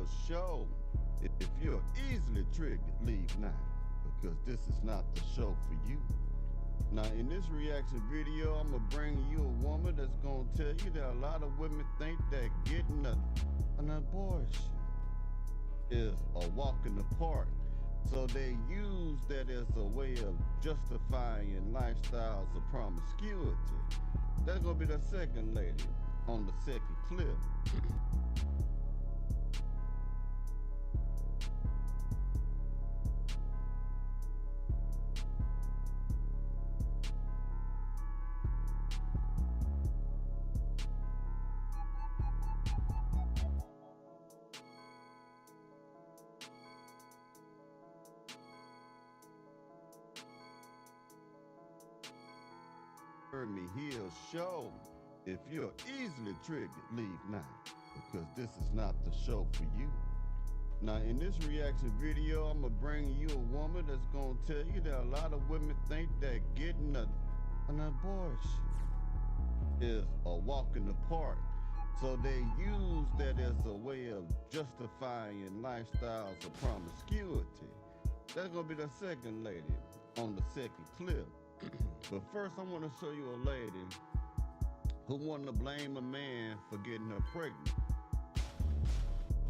Hill Show. If you're easily triggered, leave now, because this is not the show for you. Now, in this reaction video, I'm gonna bring you a woman that's gonna tell you that a lot of women think that getting an abortion is a walk in the park. So they use that as a way of justifying lifestyles of promiscuity. That's gonna be the second lady on the second clip. Hill Show. If you're easily triggered, leave now, because this is not the show for you. Now, in this reaction video, I'm gonna bring you a woman that's gonna tell you that a lot of women think that getting an abortion is a walk in the park. So they use that as a way of justifying lifestyles of promiscuity. That's gonna be the second lady on the second clip. But first, I want to show you a lady who wanted to blame a man for getting her pregnant.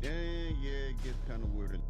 And yeah, it gets kind of weird.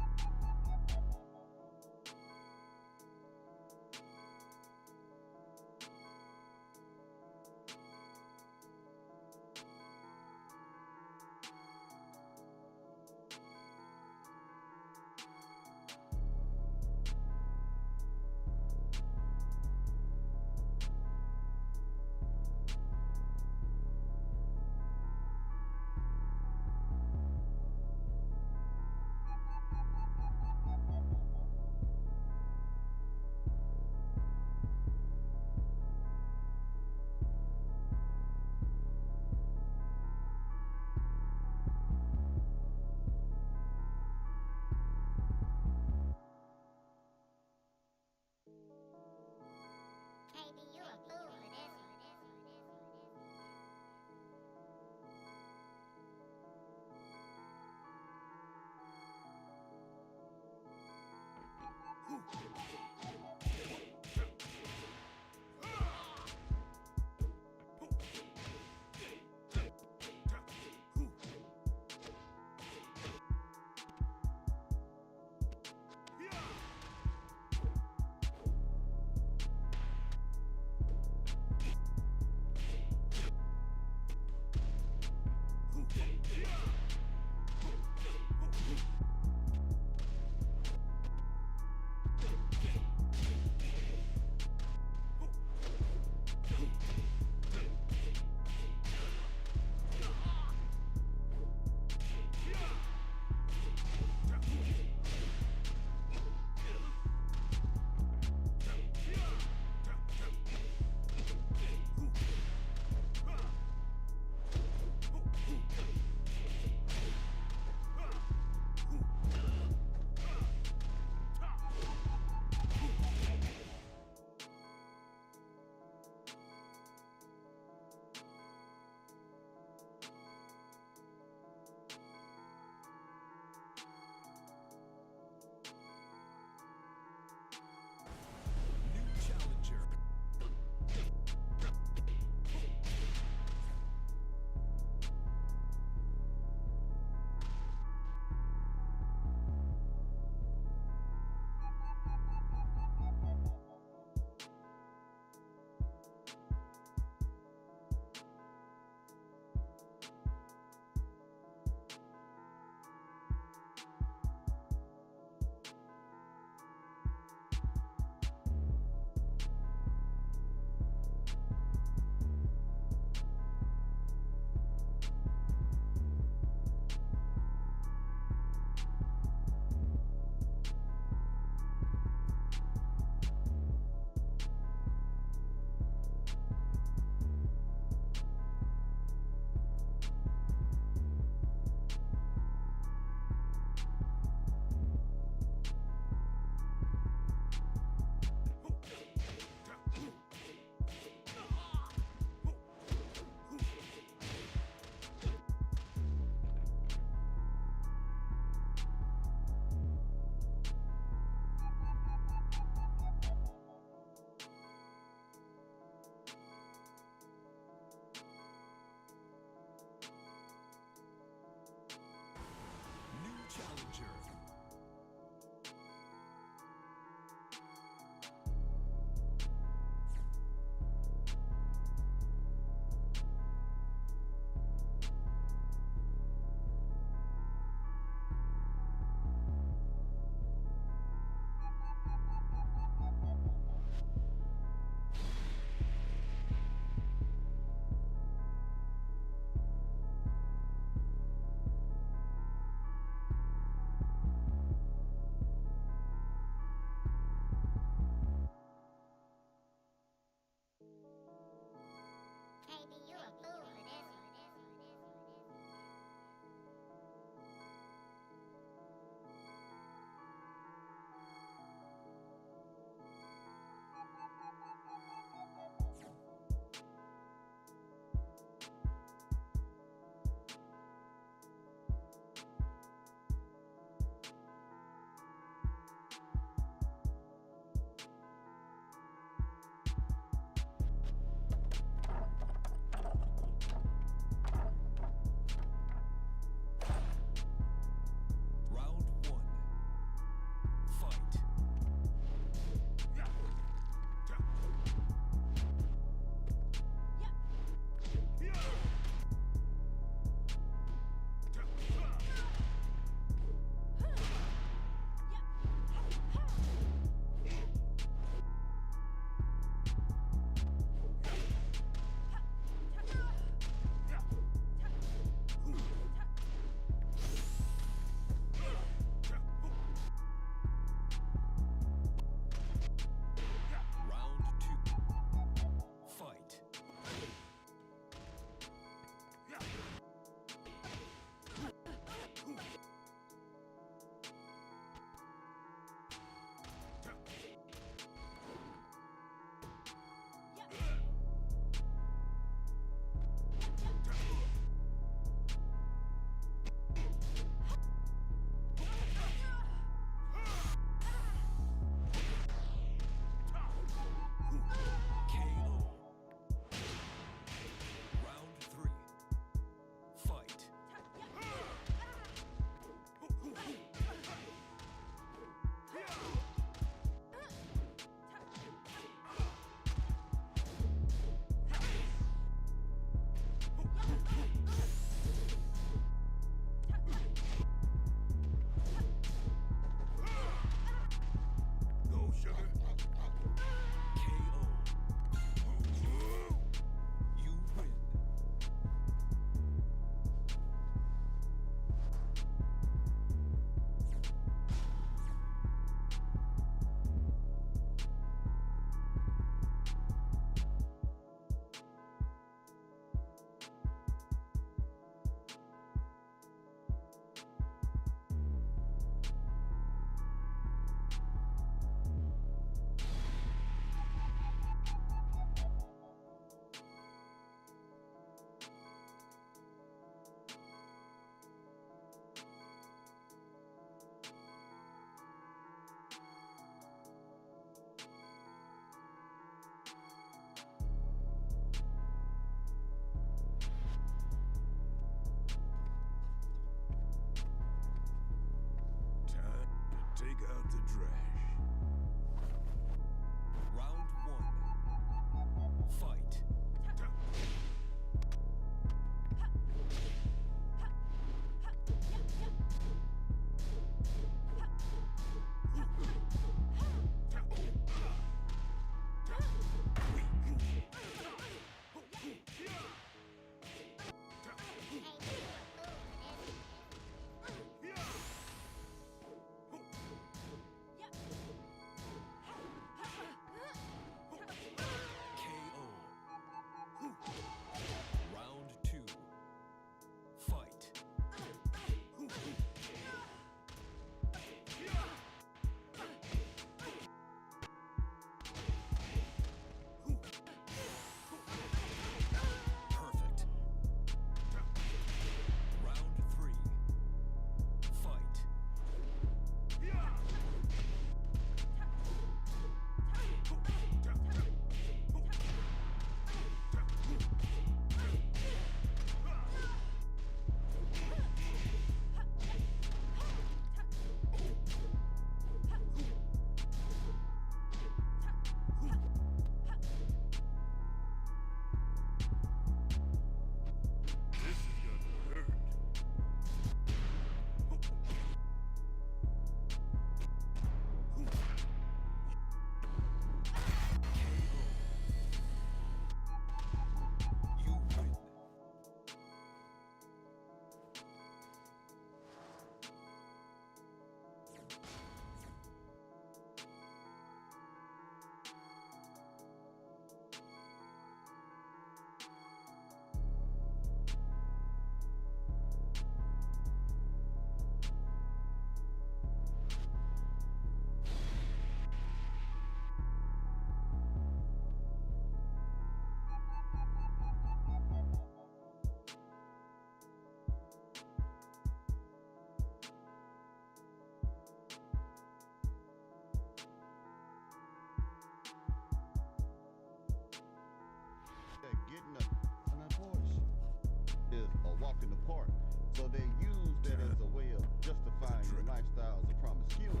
So they use that as a way of justifying your lifestyles of promiscuity.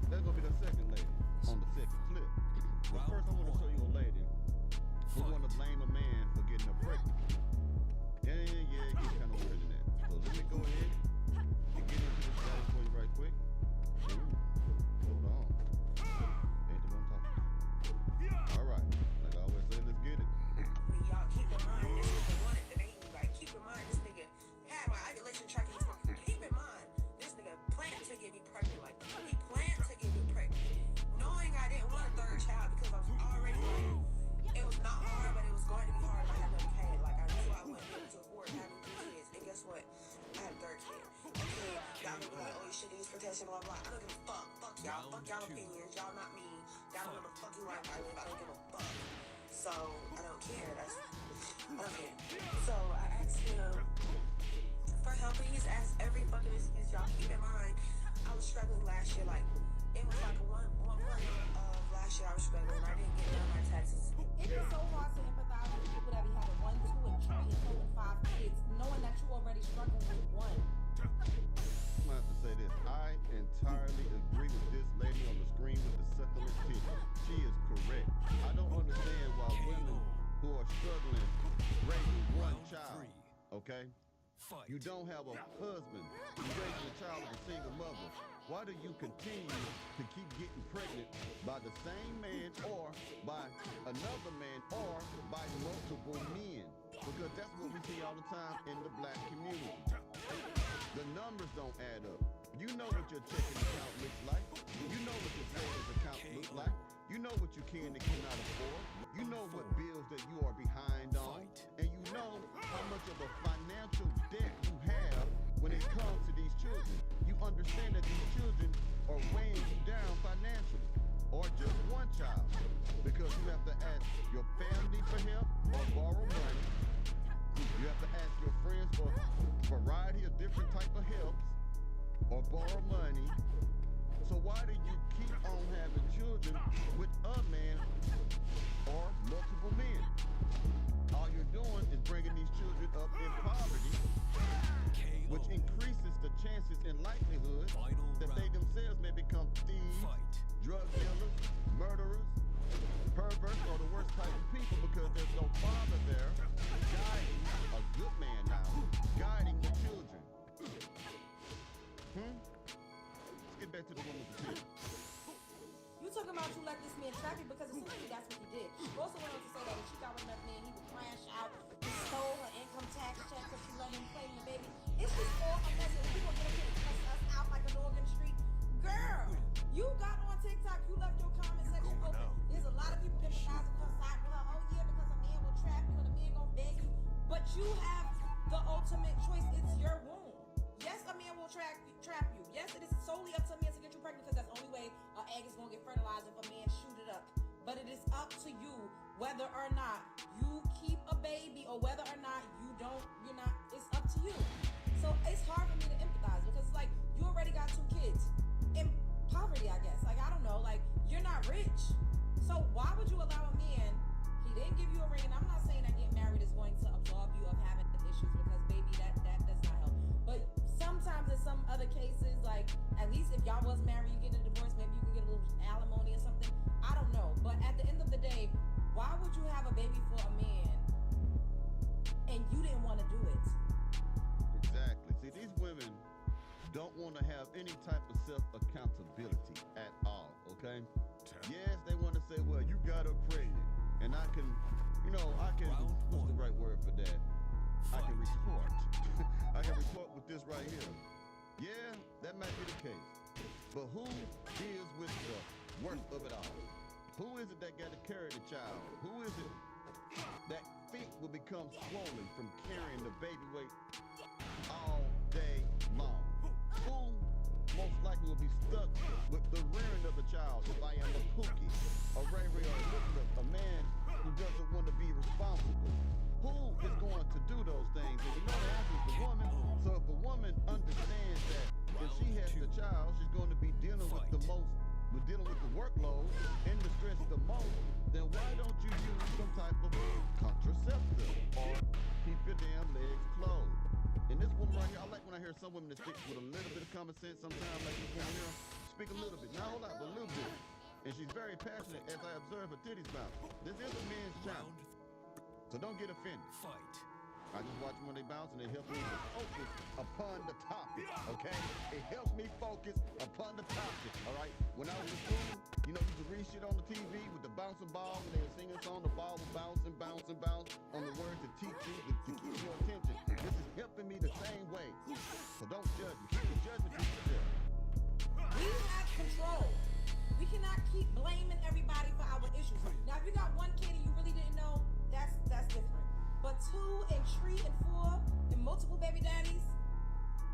That's gonna be the protection, blah, blah. I don't give a fuck. Fuck y'all. Fuck y'all opinions. Y'all not me. Y'all don't know the fucking right by me. I don't give a fuck. So, I don't care. I don't care. So, I asked him for help. He's asked every fucking excuse. Y'all keep in mind, I was struggling last year. Like, it was like one month of last year I was struggling. I didn't get done my taxes. It is so hard to empathize with people that be having 1, 2, and 3, and 4, and 5 kids, knowing that you already struggling with one. I'm gonna have to say this. I entirely agree with this lady on the screen with the succulent titty. She is correct. I don't understand why women who are struggling raising one child, okay? You don't have a husband. You're raising a child with a single mother. Why do you continue to keep getting pregnant by the same man or by another man or by multiple men? Because that's what we see all the time in the black community. The numbers don't add up. You know what your checking account looks like. You know what your savings account looks like. You know what you can and cannot afford. You know what bills that you are behind on. And you know how much of a financial debt you have when it comes to these children. You understand that these children are weighing you down financially. Or just one child. Because you have to ask your family for help or borrow money. You have to ask your friends for a variety of different type of helps or borrow money. So why do you keep on having children with a man or multiple men? All you're doing is bringing these children up in poverty, which increases the chances and likelihood that they themselves may become thieves, drug dealers, murderers, perverts, or the worst type of people because there's no father there guiding, a good man now, guiding the children. Let's get back to the one with the titty. You talking about you let this man trap you because essentially that's what he did. You also went on to say that when she got with another man, he would crash out, he stole her income tax check because she let him claim the baby. It's just all a mess. And people gonna get up here and cuss us out like a dog in the street. Girl, you got on TikTok, you left your comment section open. There's a lot of people empathizing her side with her. Oh yeah, because a man will trap you and a man gonna beg you. But you have the ultimate choice. It's your womb. Yes, a man will trap you. Yes, it is solely up to a man to get you pregnant because that's the only way an egg is gonna get fertilized if a man shoot it up. But it is up to you whether or not you keep a baby or whether or not you're not, it's up to you. So it's hard for me to empathize because it's like you already got 2 kids in poverty, I guess. Like, I don't know, like you're not rich. So why would you allow a man, he didn't give you a ring, and I'm not saying that getting married is going to absolve you of having issues because baby, that does not help. But sometimes in some other cases, like at least if y'all was married, you get a divorce, maybe you can get a little alimony or something. I don't know. But at the end of the day, why would you have a baby for a man and you didn't want to do it? Exactly. See, these women don't want to have any type of self-accountability at all, okay? Yes, they want to say, well, you got her pregnant. And I can, what's the right word for that? I can retort. I can retort with this right here. Yeah, that might be the case. But who deals with the worst of it all? Who is it that got to carry the child? Who is it that feet will become swollen from carrying the baby weight all day long? Who most likely will be stuck with the rearing of the child if I am a Pookie, a Ray Ray, or Elizabeth, a man who doesn't want to be responsible? Who is going to do those things? And you know the answer is the woman. So if a woman understands that if she has the child, she's going to be dealing with the workload and the stress the most, then why don't you use some type of contraceptive or keep your damn legs closed? And this woman right here, I like when I hear some women that speak with a little bit of common sense sometimes, like this woman here, speak a little bit, not a whole lot, but a little bit. And she's very passionate as I observe her titties bounce. This is a man's channel, so don't get offended. I just watch them when they bounce and it helps me to focus upon the topic, okay? It helps me focus upon the topic, all right? When I was in school, you could read shit on the TV with the bouncing ball and they were singing a song, the ball would bounce and bounce and bounce on the words to teach you, to keep your attention. This is helping me the same way. So don't judge me. Keep your judgment to yourself. We have control. We cannot keep blaming everybody for our issues. Now, if you got 1 kid and you really didn't know, that's different. But 2 and 3 and 4 and multiple baby daddies,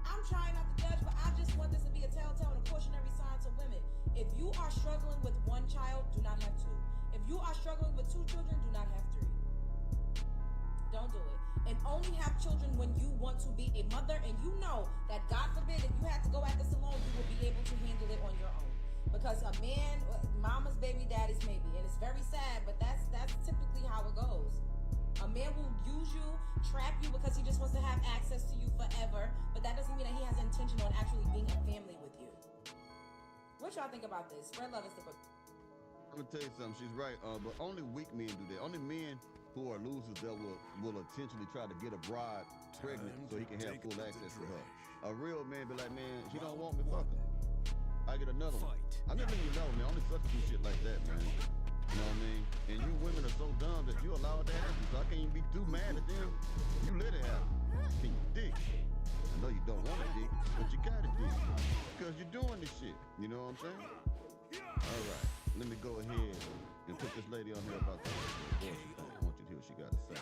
I I'm trying not to judge, but I just want this to be a telltale and a cautionary sign to women. If you are struggling with one child, do not have two. If you are struggling with two children, do not have three. Don't do it. And only have children when you want to be a mother and you know that, God forbid, if you had to go at this alone, you will be able to handle it on your own. Because a man, mama's baby, daddy's maybe. And it's very sad, but that's typically how it goes. A man will use you, trap you because he just wants to have access to you forever, but that doesn't mean that he has an intention on actually being a family with you. What y'all think about this? Spread love is the book. I'm gonna tell you something. She's right, but only weak men do that. Only men who are losers that will intentionally try to get a bride pregnant so he can have full access to her. A real man be like, man, she don't want me, fuck her. I get another one. I'm just letting you know, man. Only suckers do shit like that, man. You know what I mean? And you women are so dumb that you allow that to happen. So I can't even be too mad at them. You let it happen. Can you dick? I know you don't want to dick, but you gotta dick. Because you're doing this shit. You know what I'm saying? All right. Let me go ahead and put this lady on here about the abortion thing. I want you to hear what she got to say.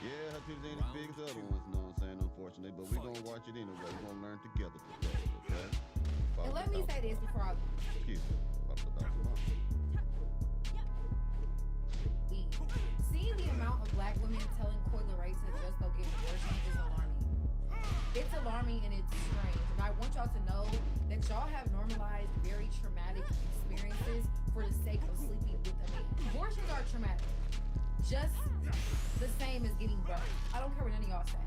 Yeah, her titties ain't as big as the other ones, you know what I'm saying, unfortunately, but we're going to watch it anyway. We're going to learn together today, okay? And let me say this before I... Excuse me. Seeing the amount of black women telling Coyle Ray to just go get an abortion is alarming. It's alarming and it's strange. And I want y'all to know that y'all have normalized very traumatic experiences for the sake of sleeping with a man. Abortions are traumatic. Just the same as getting birth. I don't care what any of y'all say.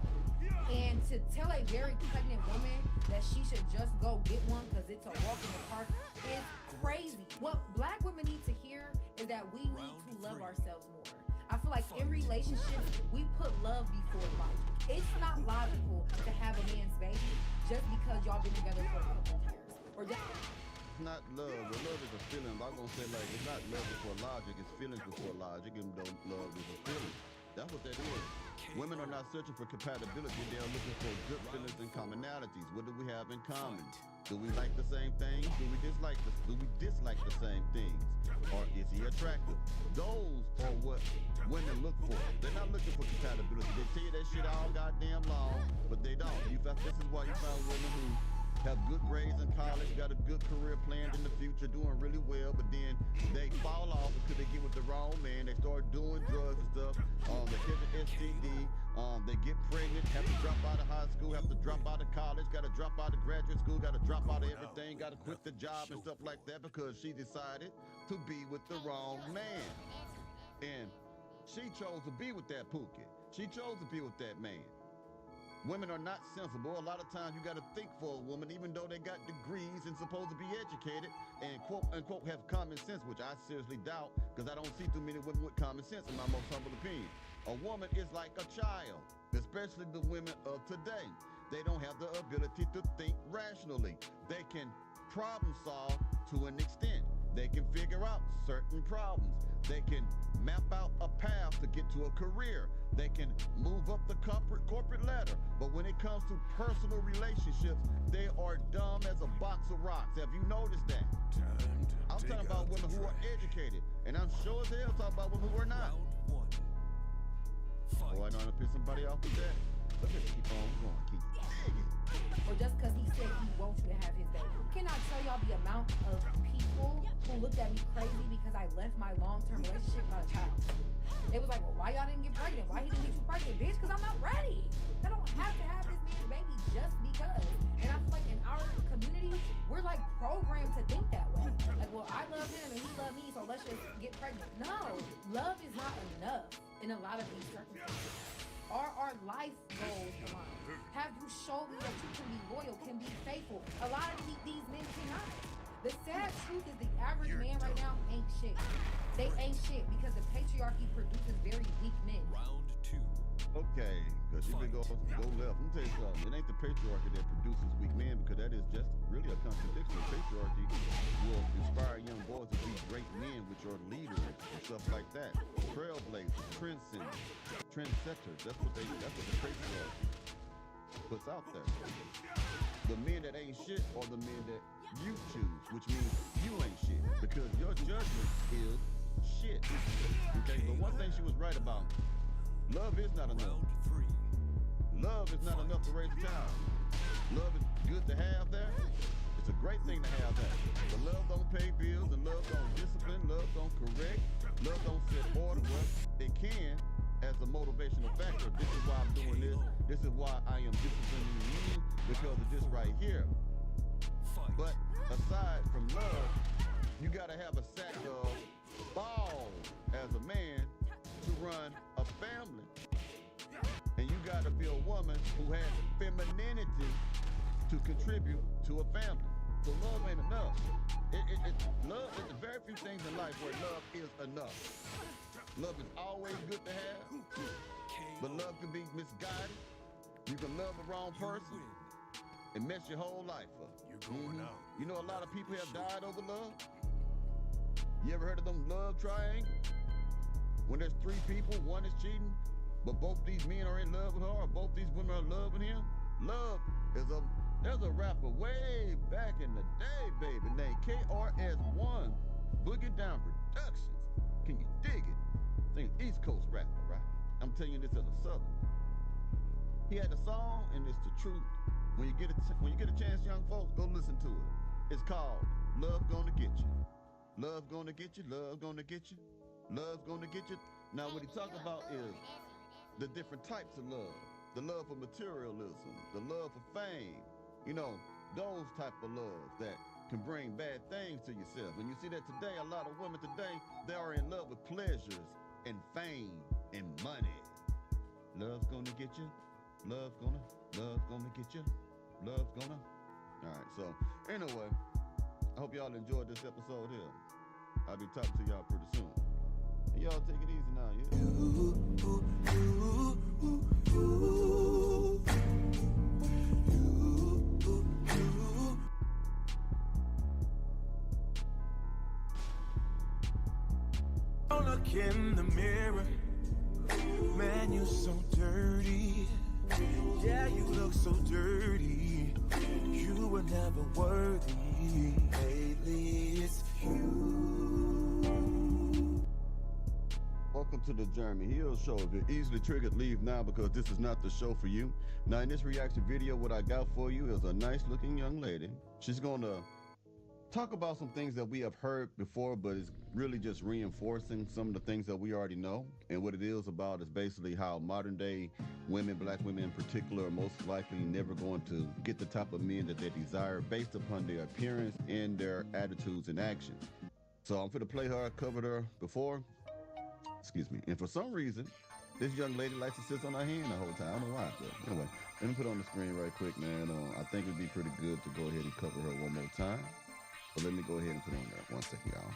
And to tell a very pregnant woman that she should just go get one because it's a walk in the park is crazy. What black women need to hear is that we need to love ourselves more. I feel like in relationships, we put love before logic. It's not logical to have a man's baby just because y'all been together for a couple of years. Or just It's not love. Well, love is a feeling. But I'm going to say, like, it's not love before logic. It's feelings before logic. And love is a feeling. That's what that is. Women are not searching for compatibility. They are looking for good feelings and commonalities. What do we have in common? Do we like the same things? Do we dislike the same things? Or is he attractive? Those are what women look for. They're not looking for compatibility. They tell you that shit all goddamn long, but they don't. This is why you find women who have good grades in college, got a good career planned in the future, doing really well, but then they fall off because they get with the wrong man. They start doing drugs and stuff. They catch an STD. They get pregnant, have to drop out of high school, have to drop out of college, got to drop out of graduate school, got to drop out of everything, got to quit the job and stuff like that because she decided to be with the wrong man. And she chose to be with that Pookie. She chose to be with that man. Women are not sensible. A lot of times you got to think for a woman, even though they got degrees and supposed to be educated and quote unquote have common sense, which I seriously doubt because I don't see too many women with common sense in my most humble opinion. A woman is like a child, especially the women of today. They don't have the ability to think rationally. They can problem solve to an extent. They can figure out certain problems. They can map out a path to get to a career. They can move up the corporate ladder. But when it comes to personal relationships, they are dumb as a box of rocks. Have you noticed that? I'm talking about women who are educated. And I'm sure as hell talking about women who are not. Oh, I know how to piss somebody off with that. Let's just keep on going. Keep digging. or just because he said he wants you to have his baby. I cannot tell y'all the amount of people who looked at me crazy because I left my long-term relationship without a child. They was like, well, why y'all didn't get pregnant? Why he didn't get you pregnant, bitch? Because I'm not ready. I don't have to have this man's baby just because. And I feel like in our community, we're like programmed to think that way. Like, well, I love him and he loves me, so let's just get pregnant. No, love is not enough in a lot of these circumstances. Are our life goals aligned? Have you shown me that you can be loyal, can be faithful? A lot of these men cannot. The sad truth is the average man right now ain't shit. They ain't shit because the patriarchy produces very weak men. Round two. Okay, because you been go left. Let me tell you something. It ain't the patriarchy that produces weak men, because that is just really a contradiction. The patriarchy will inspire young boys to be great men, which are leaders and stuff like that. Trailblazers, trendsetters. That's what the patriarchy puts out there. The men that ain't shit are the men that you choose, which means you ain't shit, because your judgment is shit. Okay, but one thing she was right about, love is not enough. Round three. Love is not enough to raise a child. Love is good to have that. It's a great thing to have that. The love don't pay bills, the love don't discipline, love don't correct, love don't set order. Well, it can as a motivational factor. This is why I'm doing this. This is why I am disciplining you, because of this right here. But aside from love, you gotta have a sack of balls as a man to run a family. And you gotta be a woman who has femininity to contribute to a family. So love ain't enough. Love is the very few things in life where love is enough. Love is always good to have, but love can be misguided. You can love the wrong person and mess your whole life up. You're going out. You know a lot of people have died over love. You ever heard of them love triangles? When there's three people, one is cheating, but both these men are in love with her, or both these women are loving him. Love is there's a rapper way back in the day, baby, named KRS-One, Boogie Down Productions. Can you dig it? He's an East Coast rapper, right? I'm telling you this as a Southern. He had a song, and it's the truth. When you get a chance, young folks, go listen to it. It's called "Love Gonna Get You." Love gonna get you. Love gonna get you. Love's gonna get you. Now, what he talking about is the different types of love. The love for materialism, the love for fame. You know, those type of loves that can bring bad things to yourself. And you see that today, a lot of women today, they are in love with pleasures and fame and money. Love's gonna get you. Love's gonna get you. Love's gonna. All right, so anyway, I hope y'all enjoyed this episode here. I'll be talking to y'all pretty soon. And y'all take it easy now, yeah? Look in the mirror, man, you're so dirty. Yeah, you look so dirty. You were never worthy. Lately, it's you. Welcome to the Jeremy Hill Show. If you're easily triggered, leave now, because this is not the show for you. Now, in this reaction video, what I got for you is a nice-looking young lady. She's going to talk about some things that we have heard before, but it's really just reinforcing some of the things that we already know. And what it is about is basically how modern day women, black women in particular, are most likely never going to get the type of men that they desire based upon their appearance and their attitudes and actions. So I'm gonna play her. I covered her before. Excuse me. And for some reason, this young lady likes to sit on her hand the whole time. I don't know why, but anyway, let me put it on the screen right quick, man. I think it'd be pretty good to go ahead and cover her one more time. But let me go ahead and put on that 1 second, y'all.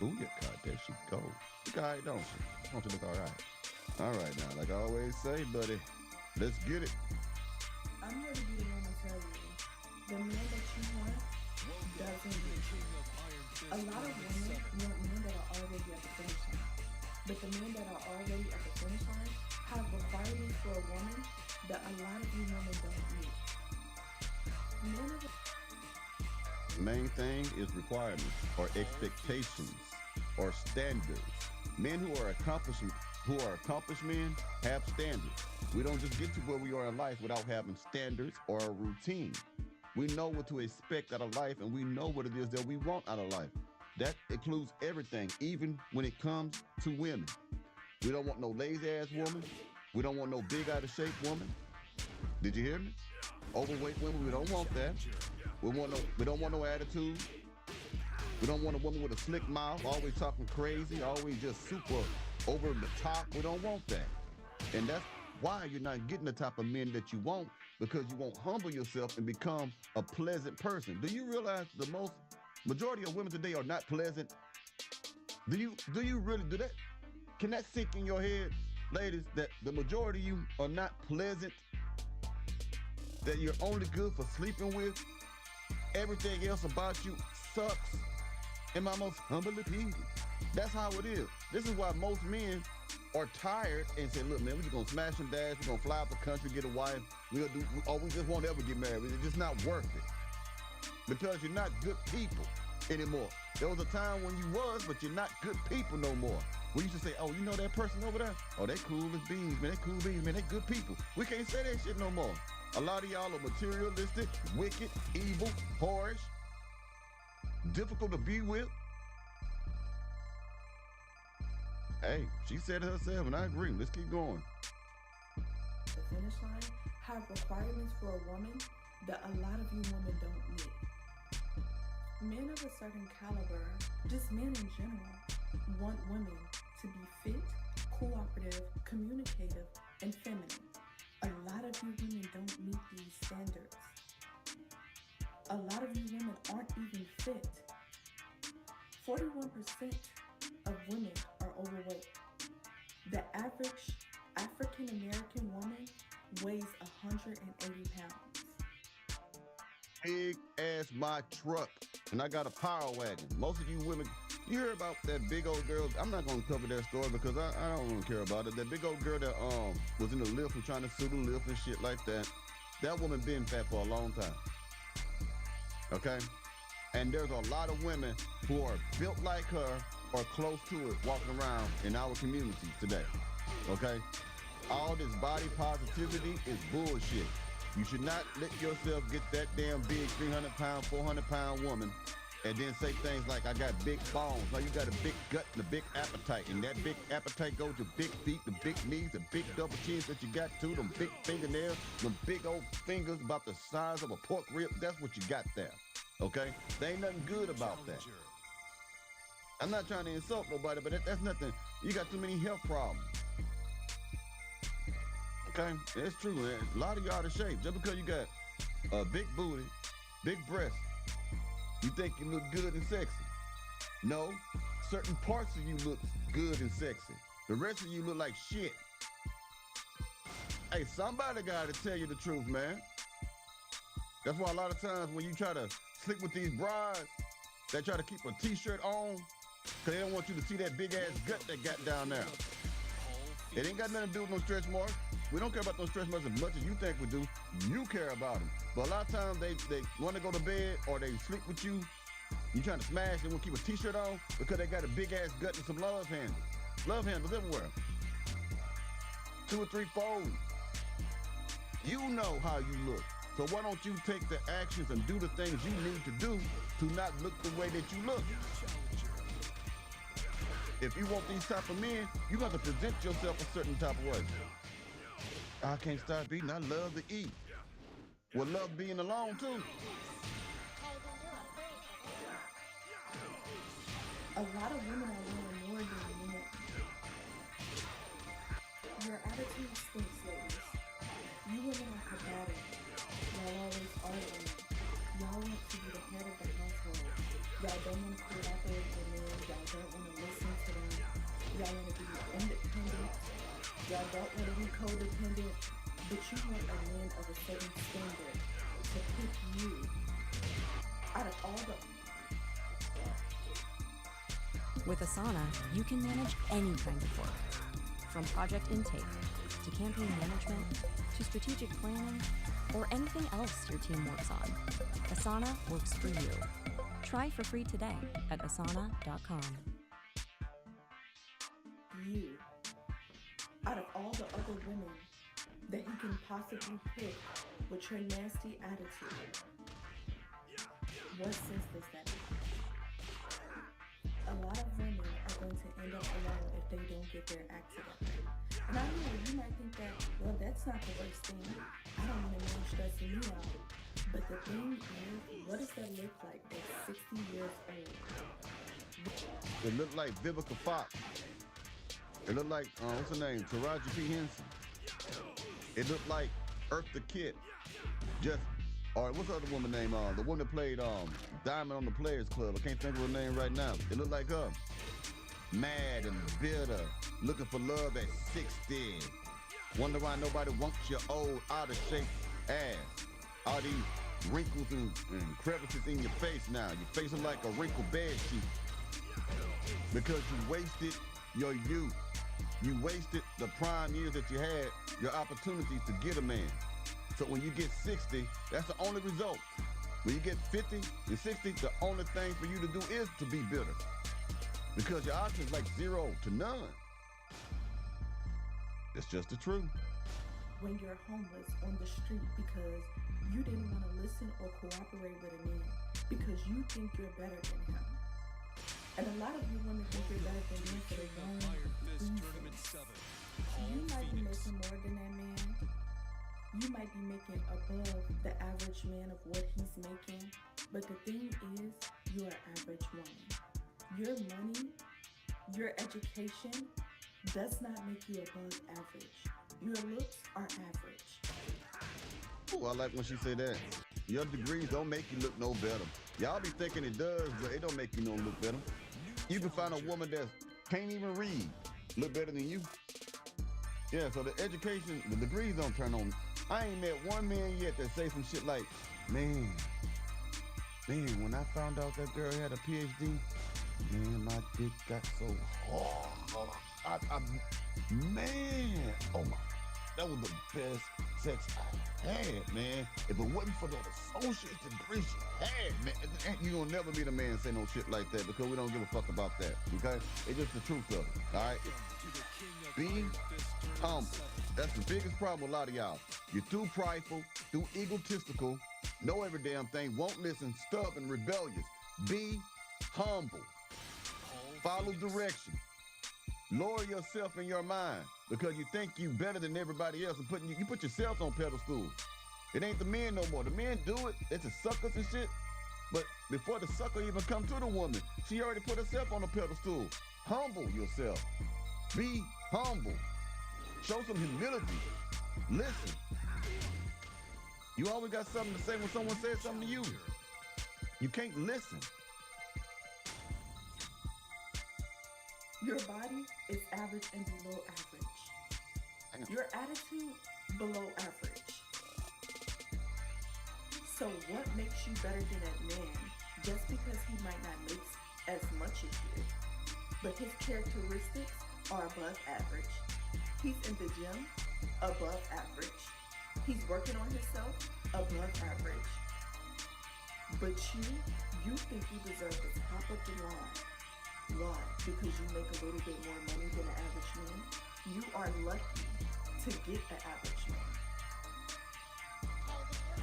Ooh, yeah, God, there she goes. Look all right, don't she? Don't you look all right? All right, now, like I always say, buddy, let's get it. I'm here to be the one to tell you, the man that you want doesn't need you. A lot of women want men that are already at the finish line. But the men that are already at the finish line have requirements for a woman that a lot of you women don't need. Men are Main thing is requirements or expectations or standards. Men who are accomplished men have standards. We don't just get to where we are in life without having standards or a routine. We know what to expect out of life, and we know what it is that we want out of life. That includes everything, even when it comes to women. We don't want no lazy ass woman. We don't want no big out of shape woman. Did you hear me? Overweight women, we don't want that. We don't want no attitude. We don't want a woman with a slick mouth, always talking crazy, always just super over the top. We don't want that. And that's why you're not getting the type of men that you want, because you won't humble yourself and become a pleasant person. Do you realize the majority of women today are not pleasant? Do you really do that? Can that sink in your head, ladies, that the majority of you are not pleasant? That you're only good for sleeping with? Everything else about you sucks. In my most humble opinion. That's how it is. This is why most men are tired and say, look, man, we're just gonna smash and dash, we're gonna fly out the country, get a wife, we just won't ever get married. It's just not worth it. Because you're not good people anymore. There was a time when you was, but you're not good people no more. We used to say, oh, you know that person over there? Oh, they cool as beans, man, they cool beans, man, they good people. We can't say that shit no more. A lot of y'all are materialistic, wicked, evil, whorish, difficult to be with. Hey, she said it herself, and I agree. Let's keep going. The finish line have requirements for a woman that a lot of you women don't meet. Men of a certain caliber, just men in general, want women to be fit, cooperative, communicative, and feminine. A lot of you women don't meet these standards. A lot of you women aren't even fit. 41% of women are overweight. The average African American woman weighs 180 pounds. Big as my truck, and I got a power wagon. Most of you women, you hear about that big old girl. I'm not gonna cover that story because I don't really care about it. That big old girl that was in the lift and trying to sue the lift and shit like that. That woman been fat for a long time. Okay? And there's a lot of women who are built like her or close to it walking around in our communities today. Okay? All this body positivity is bullshit. You should not let yourself get that damn big 300-pound, 400-pound woman and then say things like, I got big bones. No, you got a big gut and a big appetite. And that big appetite goes to big feet, the big knees, the big double chins that you got too, them big fingernails, them big old fingers about the size of a pork rib. That's what you got there. Okay? There ain't nothing good about that. I'm not trying to insult nobody, but that's nothing. You got too many health problems. Okay? It's true, man. A lot of you out of shape. Just because you got a big booty, big breasts, you think you look good and sexy. No, certain parts of you look good and sexy. The rest of you look like shit. Hey, somebody gotta tell you the truth, man. That's why a lot of times when you try to sleep with these brides, they try to keep a t-shirt on, because they don't want you to see that big ass gut they got down there. It ain't got nothing to do with no stretch marks. We don't care about those stretch marks as much as you think we do. You care about them. But a lot of times they want to go to bed or they sleep with you. You trying to smash, they want to keep a t-shirt on because they got a big ass gut and some love handles. Love handles everywhere. 2 or 3 folds. You know how you look. So why don't you take the actions and do the things you need to do to not look the way that you look? If you want these type of men, you got to present yourself a certain type of way. I can't stop eating. I love to eat. Well, love being alone too. A lot of women are wearing more than men. Your attitude stinks, ladies. You women are combative. Y'all always arguing. Y'all want to be the head of the household. Y'all don't want to cooperate with men. Y'all don't want to listen to them. Y'all want to be independent. Y'all don't want to be codependent. But you want a man of a certain standard to pick you out of all the... With Asana, you can manage any kind of work, from project intake to campaign management to strategic planning or anything else your team works on. Asana works for you. Try for free today at asana.com. You, out of all the other women that he can possibly pick with your nasty attitude, what sense does that make? A lot of women are going to end up alone if they don't get their act together. And I know you might think that, well, that's not the worst thing. I don't want a man stressing me out. But the thing is, what does that look like at 60 years old? It looked like Vivica Fox. It looked like, what's her name? Taraji P. Henson. It looked like Eartha Kitt. Or what's the other woman name? The one that played Diamond on the Players Club. I can't think of her name right now. It looked like her. Mad and bitter, looking for love at 60. Wonder why nobody wants your old, out of shape ass. All these wrinkles and crevices in your face now. Your face is like a wrinkled bed sheet. Because you wasted your youth. You wasted the prime years that you had, your opportunities to get a man. So when you get 60, that's the only result. When you get 50 and 60, the only thing for you to do is to be bitter. Because your options like 0 to none. It's just the truth. when you're homeless on the street because you didn't want to listen or cooperate with a man because you think you're better than him. And a lot of you women think you're better than men for the wrong reasons. You might be making more than that man. You might be making above the average man of what he's making. But the thing is, you're an average woman. Your money, your education does not make you above average. Your looks are average. Ooh, I like when she said that. Your degrees don't make you look no better. Y'all be thinking it does, but it don't make you no look better. You can find a woman that can't even read, look better than you. Yeah, so the education, the degrees don't turn on. I ain't met one man yet that say some shit like, man, when I found out that girl had a PhD, man, my dick got so hard. Man, oh my, that was the best sex I had, man. If it wasn't for that associate degree she had, man, you gonna never meet a man say no shit like that because we don't give a fuck about that, okay? It's just the truth of it, all right? Be humble. That's the biggest problem with a lot of y'all. You're too prideful, too egotistical, know every damn thing, won't listen, stubborn, rebellious. Be humble. Follow direction. Lower yourself in your mind because you think you better than everybody else and you put yourself on pedestal. It ain't the men no more. The men do it. It's the suckers and shit. But before the sucker even come to the woman, she already put herself on a pedestal. Humble yourself. Be humble. Show some humility. Listen. You always got something to say when someone says something to you. You can't listen. Your body is average and below average. Your attitude, below average. So what makes you better than that man just because he might not make as much as you, but his characteristics are above average. He's in the gym, above average. He's working on himself, above average. But you think you deserve the top of the line. Why? Because you make a little bit more money than an average man? You are lucky to get an average man.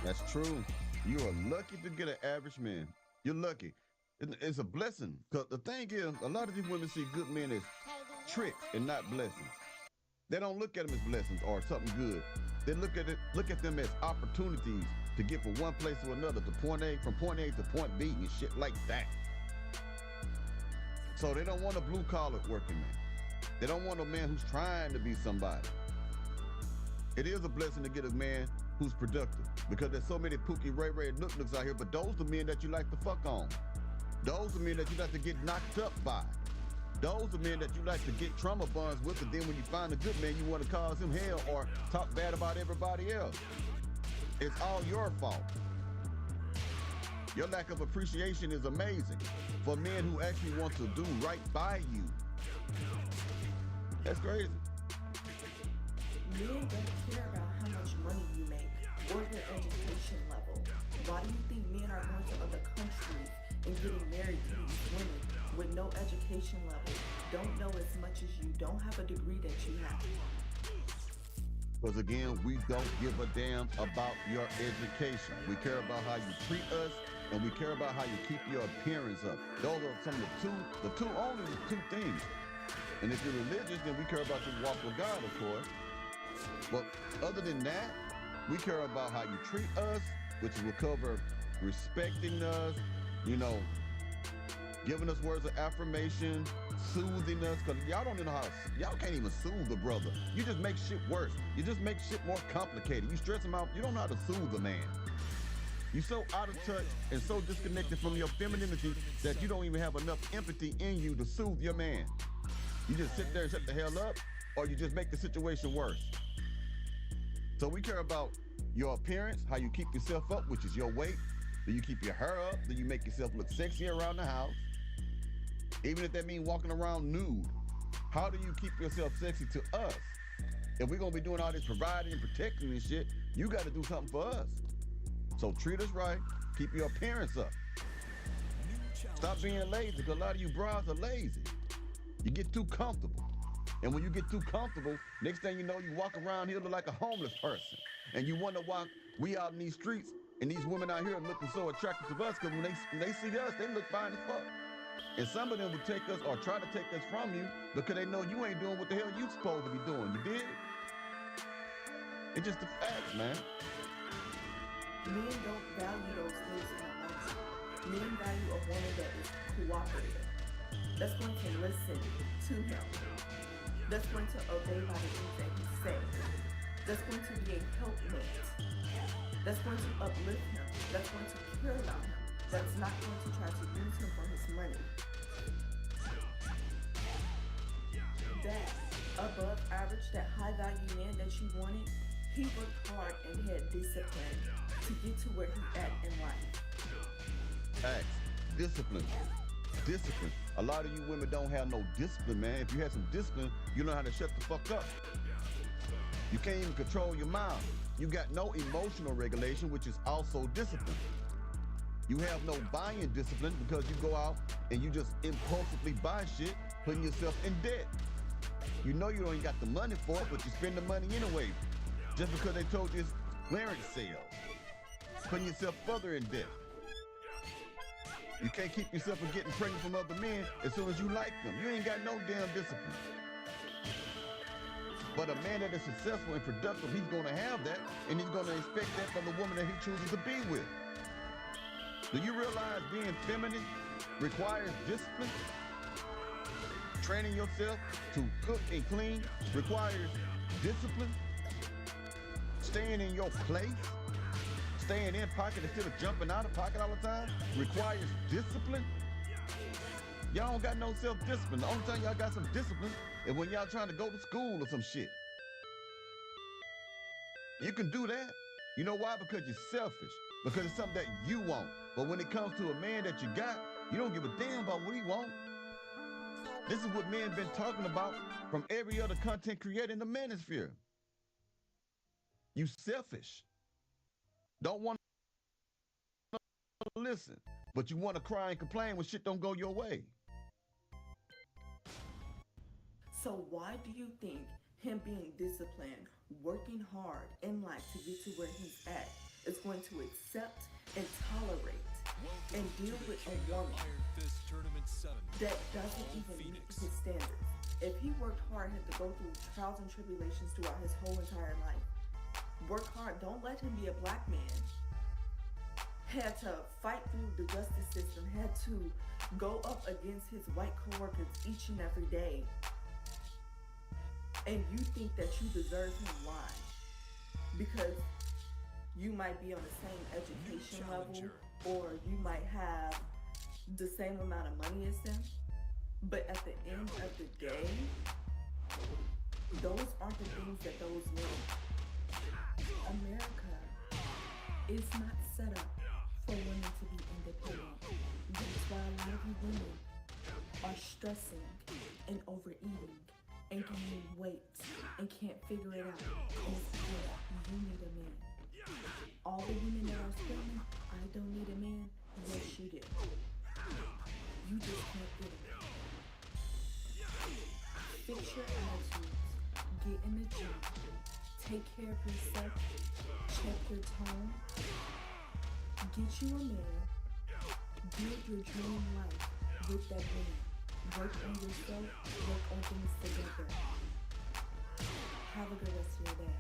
That's true. You are lucky to get an average man. You're lucky. It's a blessing. Because the thing is, a lot of these women see good men as tricks and not blessings. They don't look at them as blessings or something good. They look at them as opportunities to get from one place to another, to point A, from point A to point B and shit like that. So they don't want a blue-collar working man. They don't want a man who's trying to be somebody. It is a blessing to get a man who's productive because there's so many Pookie, Ray Ray, and Nook Nooks out here, but those are men that you like to fuck on. Those are men that you like to get knocked up by. Those are men that you like to get trauma bonds with, and then when you find a good man, you want to cause him hell or talk bad about everybody else. It's all your fault. Your lack of appreciation is amazing for men who actually want to do right by you. That's crazy. Men don't care about how much money you make or your education level. Why do you think men are going to other countries and getting married to these women with no education level, don't know as much as you, don't have a degree that you have? Because again, we don't give a damn about your education. We care about how you treat us, and we care about how you keep your appearance up. Those are some of the only two things. And if you're religious, then we care about your walk with God, of course. But other than that, we care about how you treat us, which will cover respecting us, you know, giving us words of affirmation, soothing us, because y'all don't even know how, y'all can't even soothe a brother. You just make shit worse. You just make shit more complicated. You stress him out. You don't know how to soothe a man. You're so out of touch and so disconnected from your femininity that you don't even have enough empathy in you to soothe your man. You just sit there and shut the hell up, or you just make the situation worse. So we care about your appearance, how you keep yourself up, which is your weight. Do you keep your hair up? Do you make yourself look sexy around the house? Even if that means walking around nude. How do you keep yourself sexy to us? If we're gonna be doing all this providing and protecting and shit, you gotta do something for us. So treat us right, keep your appearance up. Stop being lazy, because a lot of you bras are lazy. You get too comfortable. And when you get too comfortable, next thing you know, you walk around here look like a homeless person. And you wonder why we out in these streets and these women out here are looking so attractive to us, because when they see us, they look fine as fuck. And some of them will take us or try to take us from you because they know you ain't doing what the hell you supposed to be doing. You did? It's just the facts, man. Men don't value those things in a woman. Men value a woman that is cooperative, that's going to listen to him, that's going to obey by the things that he says, that's going to be a helpmate, that's going to uplift him, that's going to care about him, that's not going to try to use him for his money. That above average, that high value man that you wanted, he worked hard and had discipline to get to where he's at in life. Facts. Discipline. Discipline. A lot of you women don't have no discipline, man. If you had some discipline, you know how to shut the fuck up. You can't even control your mouth. You got no emotional regulation, which is also discipline. You have no buying discipline because you go out and you just impulsively buy shit, putting yourself in debt. You know you ain't got the money for it, but you spend the money anyway, just because they told you it's clearance sale. Putting yourself further in debt. You can't keep yourself from getting pregnant from other men as soon as you like them. You ain't got no damn discipline. But a man that is successful and productive, he's gonna have that, and he's gonna expect that from the woman that he chooses to be with. Do you realize being feminine requires discipline? Training yourself to cook and clean requires discipline. Staying in your place, staying in pocket instead of jumping out of pocket all the time requires discipline. Y'all don't got no self-discipline. The only time y'all got some discipline is when y'all trying to go to school or some shit. You can do that. You know why? Because you're selfish. Because it's something that you want. But when it comes to a man that you got, you don't give a damn about what he wants. This is what men been talking about from every other content creator in the manosphere. You selfish. Don't want to listen, but you want to cry and complain when shit don't go your way. So why do you think him being disciplined, working hard in life to get to where he's at, is going to accept and tolerate and deal with a woman that doesn't even meet his standards? If he worked hard, had to go through trials and tribulations throughout his whole entire life, work hard, don't let him be a black man, had to fight through the justice system, had to go up against his white coworkers each and every day, and you think that you deserve him. Why? Because you might be on the same education level, or you might have the same amount of money as them, but at the end of the day, those aren't the things that those men. America is not set up for women to be independent. That's why a lot of you women are stressing and overeating and gaining weight and can't figure it out. And it's because you need a man. All the women that are screaming, I don't need a man, yes you do. You just can't get it. Fix your attitudes, get in the gym, take care of yourself, check your tone, get you a man, build your dream life with that man. Work on yourself, work on things together. Have a good rest of your day.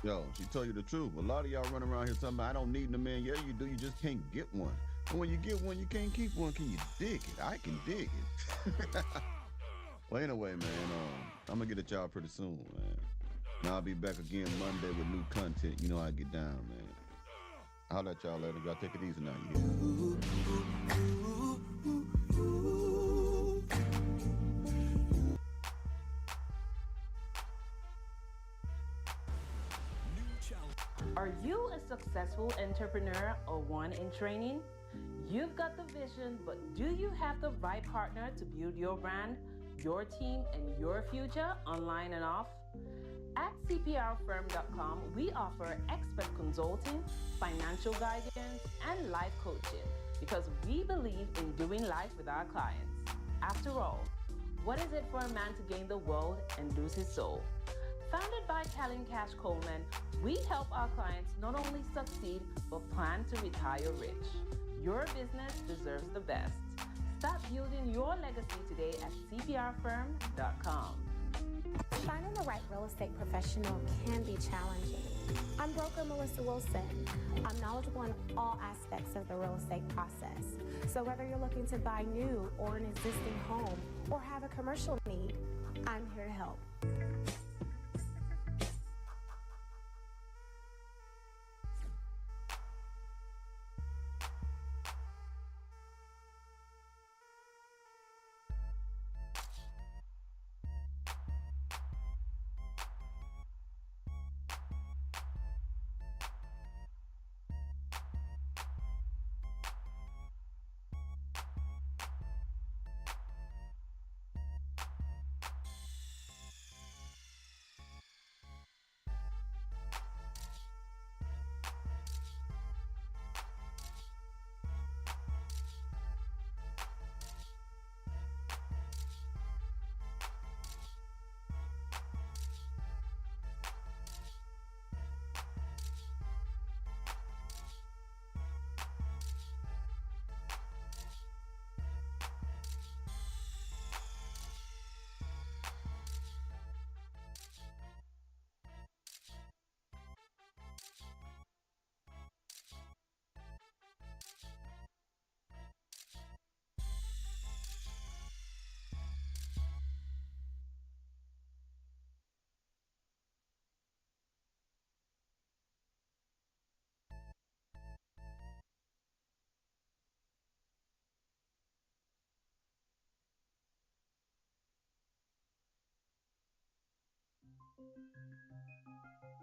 Yo, she told you the truth. A lot of y'all run around here talking about, I don't need a man. Yeah, you do. You just can't get one. And when you get one, you can't keep one. Can you dig it? I can dig it. Well, anyway, man, I'm going to get at y'all pretty soon, man. Now I'll be back again Monday with new content. You know how I get down, man. I'll let y'all later. Y'all take it easy now, you hear? Are you a successful entrepreneur or one in training? You've got the vision, but do you have the right partner to build your brand, your team, and your future online and off? At CPRfirm.com, we offer expert consulting, financial guidance, and life coaching because we believe in doing life with our clients. After all, What is it for a man to gain the world and lose his soul? Founded by Callan Cash Coleman, we help our clients not only succeed, but plan to retire rich. Your business deserves the best. Start building your legacy today at cprfirm.com. Finding the right real estate professional can be challenging. I'm broker Melissa Wilson. I'm knowledgeable in all aspects of the real estate process. So whether you're looking to buy new or an existing home or have a commercial need, I'm here to help.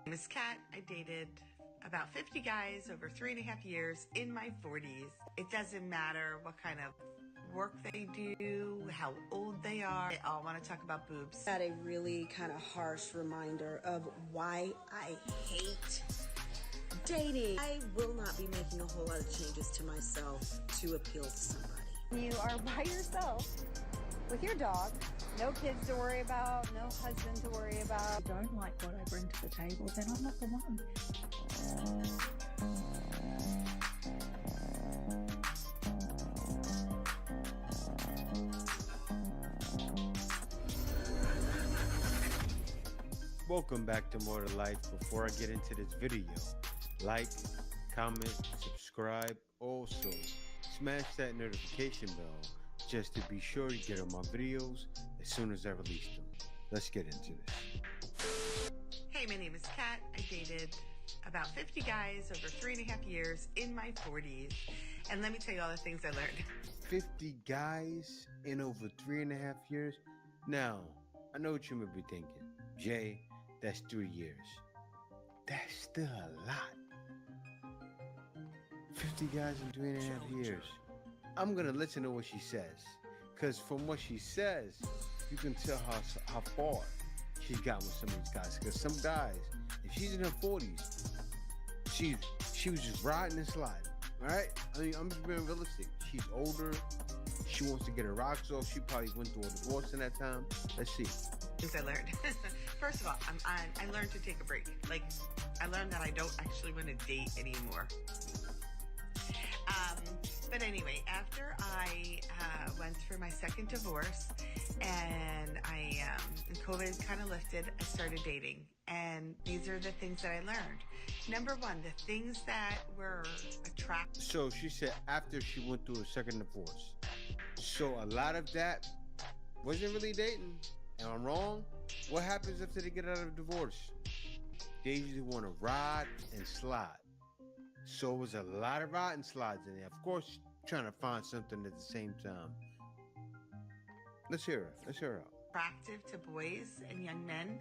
My name is Kat. I dated about 50 guys over 3.5 years in my 40s. It doesn't matter what kind of work they do, how old they are. They all want to talk about boobs. Had a really kind of harsh reminder of why I hate dating. I will not be making a whole lot of changes to myself to appeal to somebody. You are by yourself with your dog, no kids to worry about, no husband to worry about. If you don't like what I bring to the table, then I'm not the one. Welcome back to More to Life. Before I get into this video, like, comment, subscribe. Also, smash that notification bell just to be sure you get on my videos as soon as I release them. Let's get into this. Hey, my name is Kat. I dated about 50 guys over 3.5 years in my 40s. And let me tell you all the things I learned. 50 guys in over 3.5 years? Now, I know what you may be thinking. Jay, that's 3 years. That's still a lot. 50 guys in 3.5 years. I'm gonna let you know what she says, because from what she says, you can tell how far she's gotten with some of these guys. Because some guys, if she's in her 40s, she was just riding and sliding. All right, I mean, I'm just being realistic. She's older. She wants to get her rocks off. She probably went through a divorce in that time. Let's see. Things I learned. First of all, I learned to take a break. Like, I learned that I don't actually want to date anymore. But anyway, after I went through my second divorce and and COVID kind of lifted, I started dating. And these are the things that I learned. Number one, the things that were attractive. So she said after she went through a second divorce. So a lot of that wasn't really dating. Am I wrong? What happens after they get out of divorce? They usually want to ride and slide. So it was a lot of ride and slides in there. Of course, trying to find something at the same time. Let's hear it. Let's hear it. Attractive to boys and young men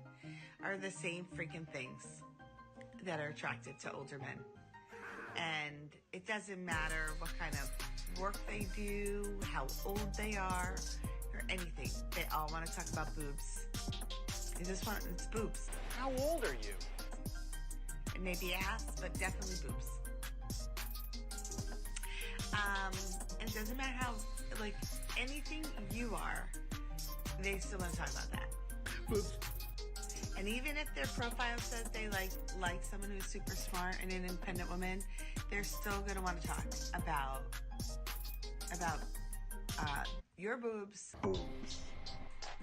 are the same freaking things that are attractive to older men. And it doesn't matter what kind of work they do, how old they are, or anything. They all want to talk about boobs. They just want, it's boobs. How old are you? And maybe ass, but definitely boobs. And it doesn't matter how, like, anything you are, they still want to talk about that. And even if their profile says they like someone who's super smart and an independent woman, they're still going to want to talk about your boobs,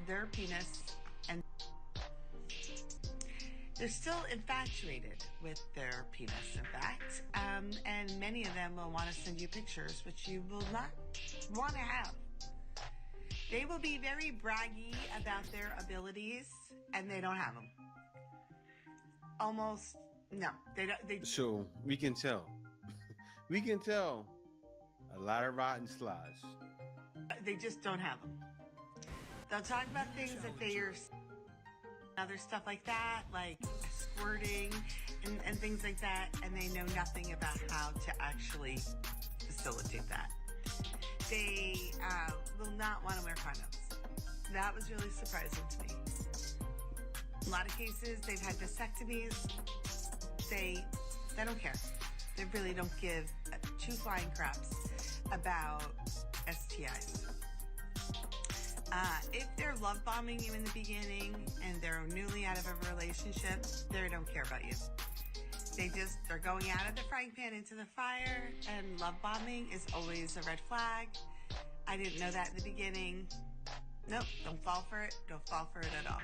their penis, and they're still infatuated with their penis, in fact. And many of them will want to send you pictures, which you will not want to have. They will be very braggy about their abilities, and they don't have them. Almost, no. They don't. So we can tell. We can tell a lot of rotten slides. They just don't have them. They'll talk about things that they are, other stuff like that, like squirting and things like that, and they know nothing about how to actually facilitate that. They will not want to wear condoms. That was really surprising to me. In a lot of cases, they've had vasectomies. They don't care. They really don't give two flying craps about STIs. If they're love bombing you in the beginning and they're newly out of a relationship, they don't care about you. They're going out of the frying pan into the fire, and love bombing is always a red flag. I didn't know that in the beginning. Nope, don't fall for it. Don't fall for it at all.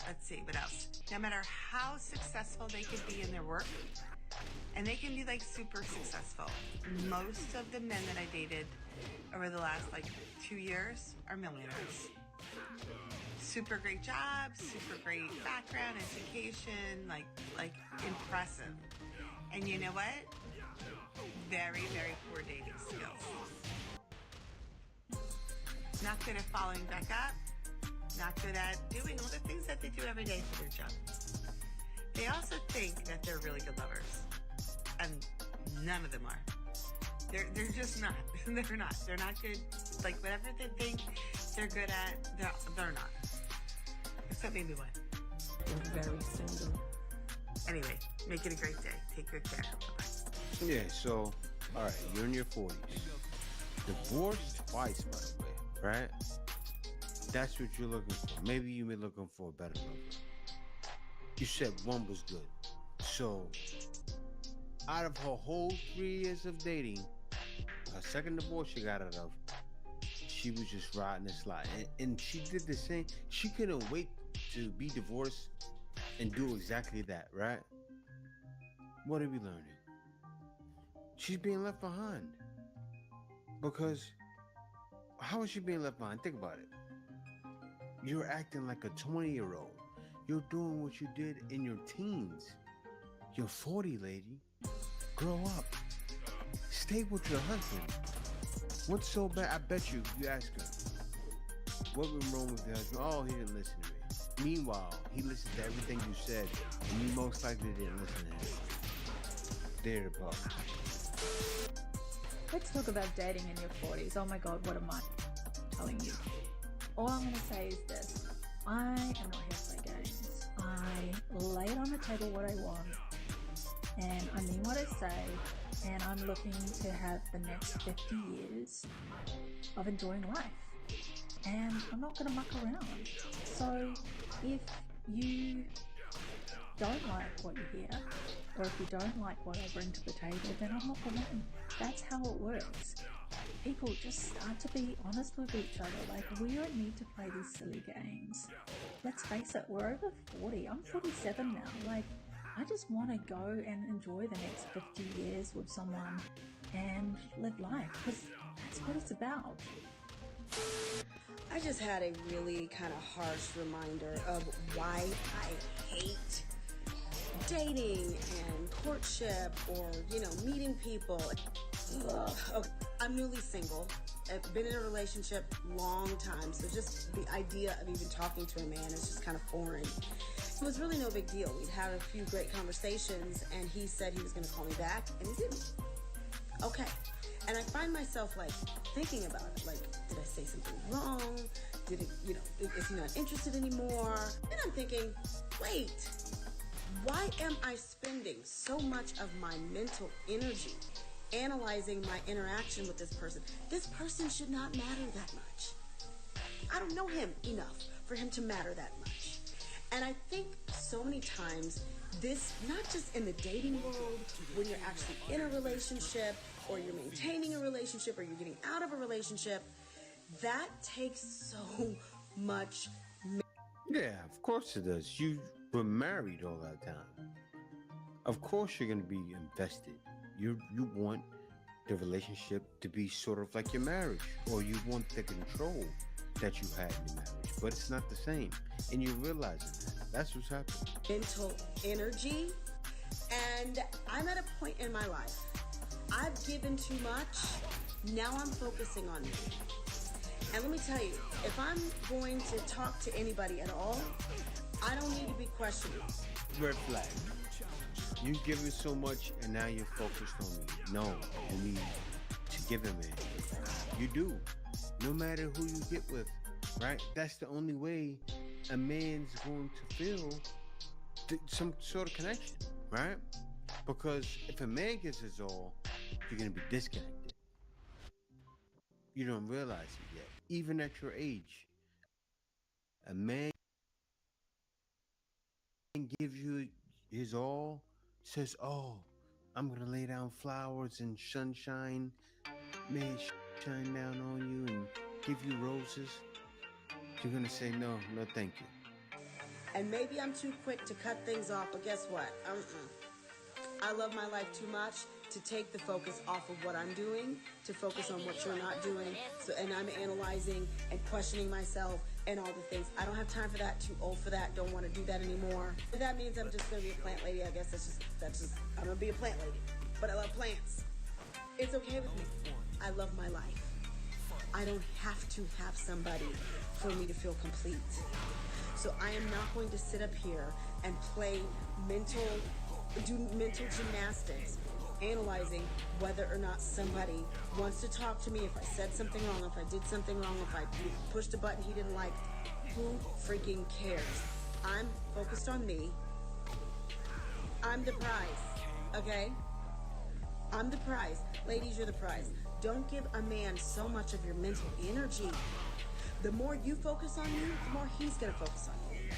Let's see, what else? No matter how successful they could be in their work, and they can be like super successful. Most of the men that I dated over the last 2 years are millionaires. Super great jobs, super great background, education, like impressive. And you know what? Very, very poor dating skills. Not good at following back up. Not good at doing all the things that they do every day for their job. They also think that they're really good lovers. And none of them are. They're just not. They're not. They're not good. Like whatever they think they're good at, they're not. Except maybe one. They're very single. Anyway, make it a great day. Take good care. Bye-bye. Yeah, so, all right, you're in your 40s. Divorced twice, by the way, right? That's what you're looking for. Maybe you've been looking for a better lover. You said one was good. So, out of her whole 3 years of dating, her second divorce she got out of, she was just riding and sliding. And she did the same. She couldn't wait to be divorced and do exactly that, right? What are we learning? She's being left behind. Because how is she being left behind? Think about it. You're acting like a 20-year-old. You're doing what you did in your teens. You're 40, lady. Grow up. Stay with your husband. What's so bad? I bet you ask her, what went wrong with your husband? Oh, he didn't listen to me. Meanwhile, he listened to everything you said, and you most likely didn't listen to him. There the bug. Let's talk about dating in your 40s. Oh my God, what am I telling you? All I'm going to say is this. I am not here to play games. I lay it on the table what I want, and I mean what I say, and I'm looking to have the next 50 years of enjoying life. And I'm not going to muck around. So if you don't like what you hear, or if you don't like what I bring to the table, then I'm not going to. That's how it works. People just start to be honest with each other. Like, we don't need to play these silly games. Let's face it, we're over 40. I'm 47 now. Like, I just want to go and enjoy the next 50 years with someone and live life, because that's what it's about. I just had a really kind of harsh reminder of why I hate dating and courtship, or, meeting people. Ugh. Okay. I'm newly single. I've been in a relationship long time, so just the idea of even talking to a man is just kind of foreign. It was really no big deal. We'd had a few great conversations, and he said he was going to call me back, and he didn't. Okay. And I find myself, thinking about it. Did I say something wrong? Did it, is he not interested anymore? And I'm thinking, wait, why am I spending so much of my mental energy analyzing my interaction with this person? This person should not matter that much. I don't know him enough for him to matter that much. And I think so many times this, not just in the dating world, when you're actually in a relationship or you're maintaining a relationship or you're getting out of a relationship, that takes so much. Yeah, of course it does. You were married all that time. Of course you're going to be invested. You want the relationship to be sort of like your marriage, or you want the control that you had in your marriage, but it's not the same. And you realize it. That's what's happening. Mental energy. And I'm at a point in my life. I've given too much. Now I'm focusing on me. And let me tell you, if I'm going to talk to anybody at all, I don't need to be questioning. Red flag. You've given so much and now you're focused on me. No, you need to give him it. You do. No matter who you get with, right? That's the only way a man's going to feel some sort of connection, right? Because if a man gives his all, you're going to be disconnected. You don't realize it yet. Even at your age, a man gives you his all, says, oh, I'm going to lay down flowers and sunshine, may shine down on you and give you roses. You're going to say, no, no, thank you. And maybe I'm too quick to cut things off, but guess what? I love my life too much to take the focus off of what I'm doing, to focus on what you're not doing. So, and I'm analyzing and questioning myself and all the things. I don't have time for that, too old for that, don't want to do that anymore. If that means I'm just going to be a plant lady, I guess that's just, I'm going to be a plant lady. But I love plants. It's okay with me. I love my life. I don't have to have somebody for me to feel complete. So I am not going to sit up here and do mental gymnastics, analyzing whether or not somebody wants to talk to me, if I said something wrong, if I did something wrong, if I pushed a button he didn't like. Who freaking cares? I'm focused on me. I'm the prize, okay? I'm the prize. Ladies, you're the prize. Don't give a man so much of your mental energy. The more you focus on you, the more he's gonna focus on you.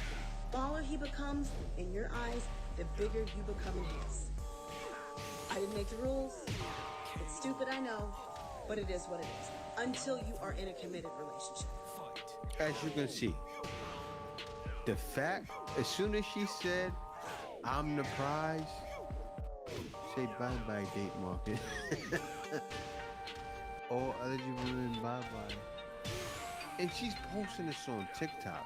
The smaller he becomes in your eyes, the bigger you become in his. I didn't make the rules. It's stupid, I know, but it is what it is. Until you are in a committed relationship. As you can see, the fact, as soon as she said, I'm the prize, say bye-bye, date market. All eligible women, bye-bye. And she's posting this on TikTok.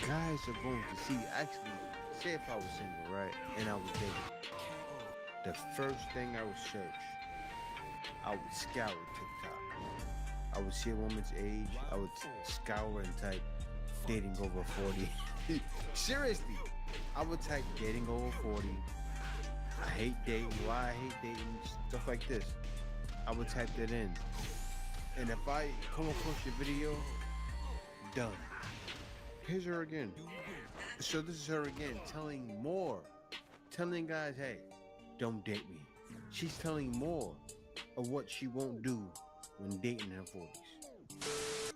Guys are going to see, actually, say if I was single, right, and I was dating, the first thing I would search, I would scour TikTok. I would see a woman's age, I would scour and type dating over 40. Seriously, I would type dating over 40. I hate dating, why I hate dating, stuff like this. I would type that in. And if I come across your video, done. Here's her again. So this is her again, telling guys, hey, don't date me. She's telling more of what she won't do when dating in her 40s.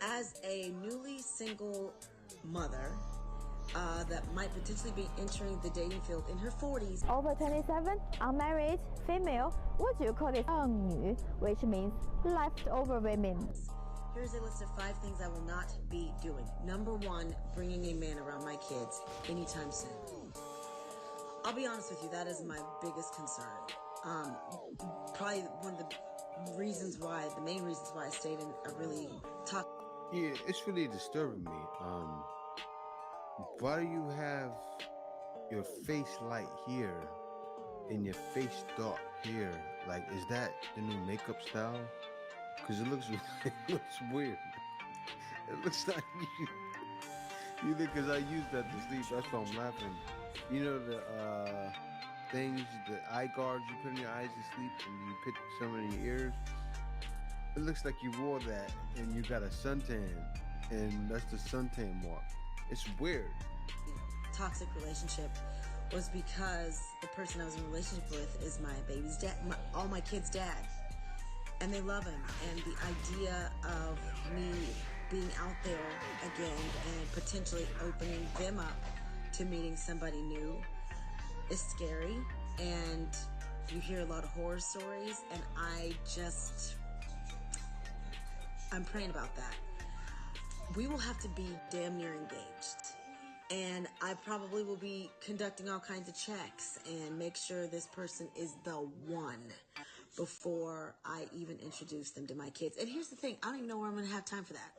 As a newly single mother that might potentially be entering the dating field in her 40s. Over 27, unmarried, female. What do you call it? 剩女, which means leftover women. Here's a list of 5 things I will not be doing. Number 1, bringing a man around my kids anytime soon. I'll be honest with you, that is my biggest concern. Probably one of the reasons why, the main reasons why I stayed in a really toxic. Yeah, it's really disturbing me. Why do you have your face light here and your face dark here? Like, is that the new makeup style? Because it looks weird. It looks like you think, because I use that to sleep, that's why I'm laughing. You know the things, the eye guards you put in your eyes to sleep and you put some in your ears? It looks like you wore that and you got a suntan, and that's the suntan mark. It's weird. Toxic relationship was because the person I was in a relationship with is my baby's dad, all my kids' dad. and they love him. And the idea of me being out there again and potentially opening them up to meeting somebody new is scary. And you hear a lot of horror stories, and I'm praying about that. We will have to be damn near engaged. And I probably will be conducting all kinds of checks and make sure this person is the one before I even introduce them to my kids. And here's the thing, I don't even know where I'm going to have time for that.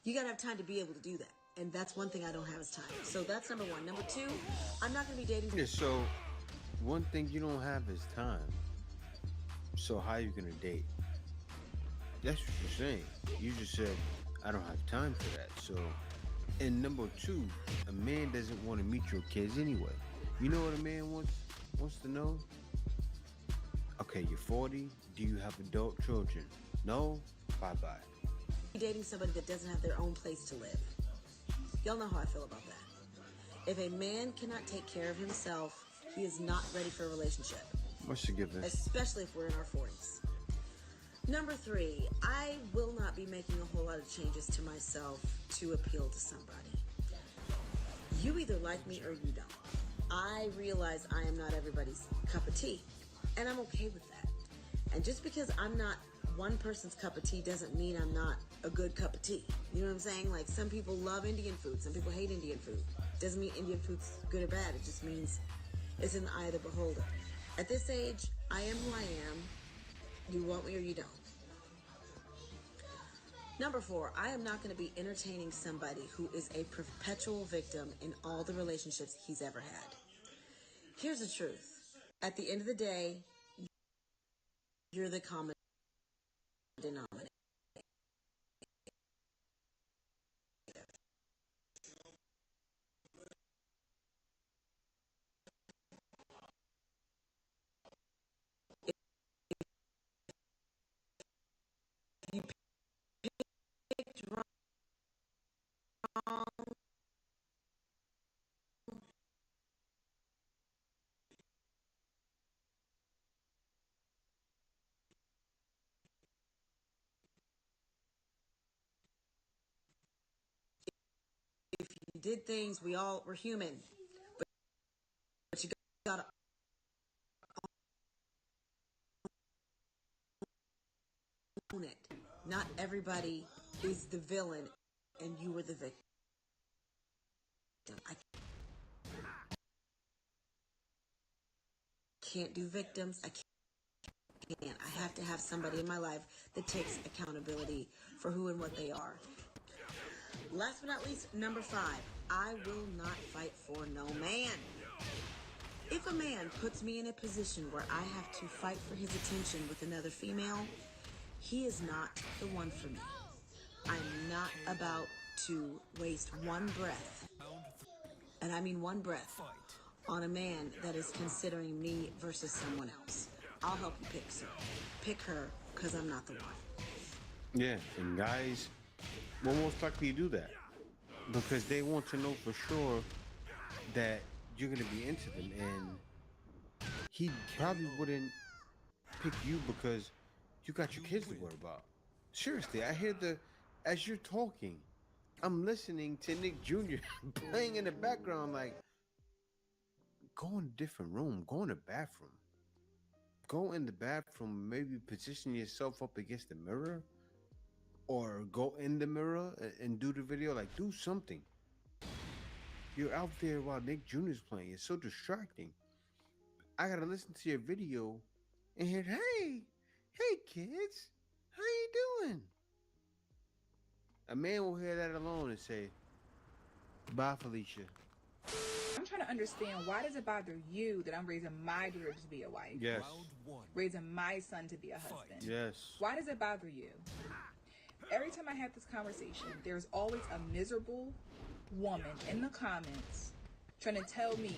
You got to have time to be able to do that. And that's one thing I don't have is time. So that's number one. Number two, I'm not going to be dating. Yeah, so one thing you don't have is time. So how are you going to date? That's what you're saying. You just said, I don't have time for that. So, and number two, a man doesn't want to meet your kids anyway. You know what a man wants to know? Okay, you're 40. Do you have adult children? No? Bye-bye. Dating somebody that doesn't have their own place to live. Y'all know how I feel about that. If a man cannot take care of himself, he is not ready for a relationship. What's the given? Especially if we're in our 40s. Number three, I will not be making a whole lot of changes to myself to appeal to somebody. You either like me or you don't. I realize I am not everybody's cup of tea, and I'm okay with that. And just because I'm not one person's cup of tea doesn't mean I'm not a good cup of tea. You know what I'm saying? Like, some people love Indian food, some people hate Indian food. Doesn't mean Indian food's good or bad, it just means it's in the eye of the beholder. At this age, I am who I am. You want me or you don't. Number four, I am not going to be entertaining somebody who is a perpetual victim in all the relationships he's ever had. Here's the truth. At the end of the day, you're the common denominator. You picked wrong. If you did things, we're human. But you gotta own it. Not everybody is the villain and you were the victim. I can't do victims. I can't. I have to have somebody in my life that takes accountability for who and what they are. Last but not least, number five, I will not fight for no man. If a man puts me in a position where I have to fight for his attention with another female, he is not the one for me. I'm not about to waste one breath, and I mean one breath, on a man that is considering me versus someone else. I'll help you pick her, because I'm not the one. Yeah, and guys will most likely do that because they want to know for sure that you're going to be into them, and he probably wouldn't pick you because you got your kids to worry about. Seriously, I hear as you're talking, I'm listening to Nick Jr. playing in the background, like, go in a different room, go in the bathroom. Go in the bathroom, maybe position yourself up against the mirror, or go in the mirror and do the video, like, do something. You're out there while Nick Jr. is playing. It's so distracting. I gotta listen to your video and hear, hey kids, how you doing? A man will hear that alone and say, bye, Felicia. I'm trying to understand, why does it bother you that I'm raising my daughter to be a wife? Yes. Raising my son to be a husband? Yes. Why does it bother you? Every time I have this conversation, there's always a miserable woman in the comments trying to tell me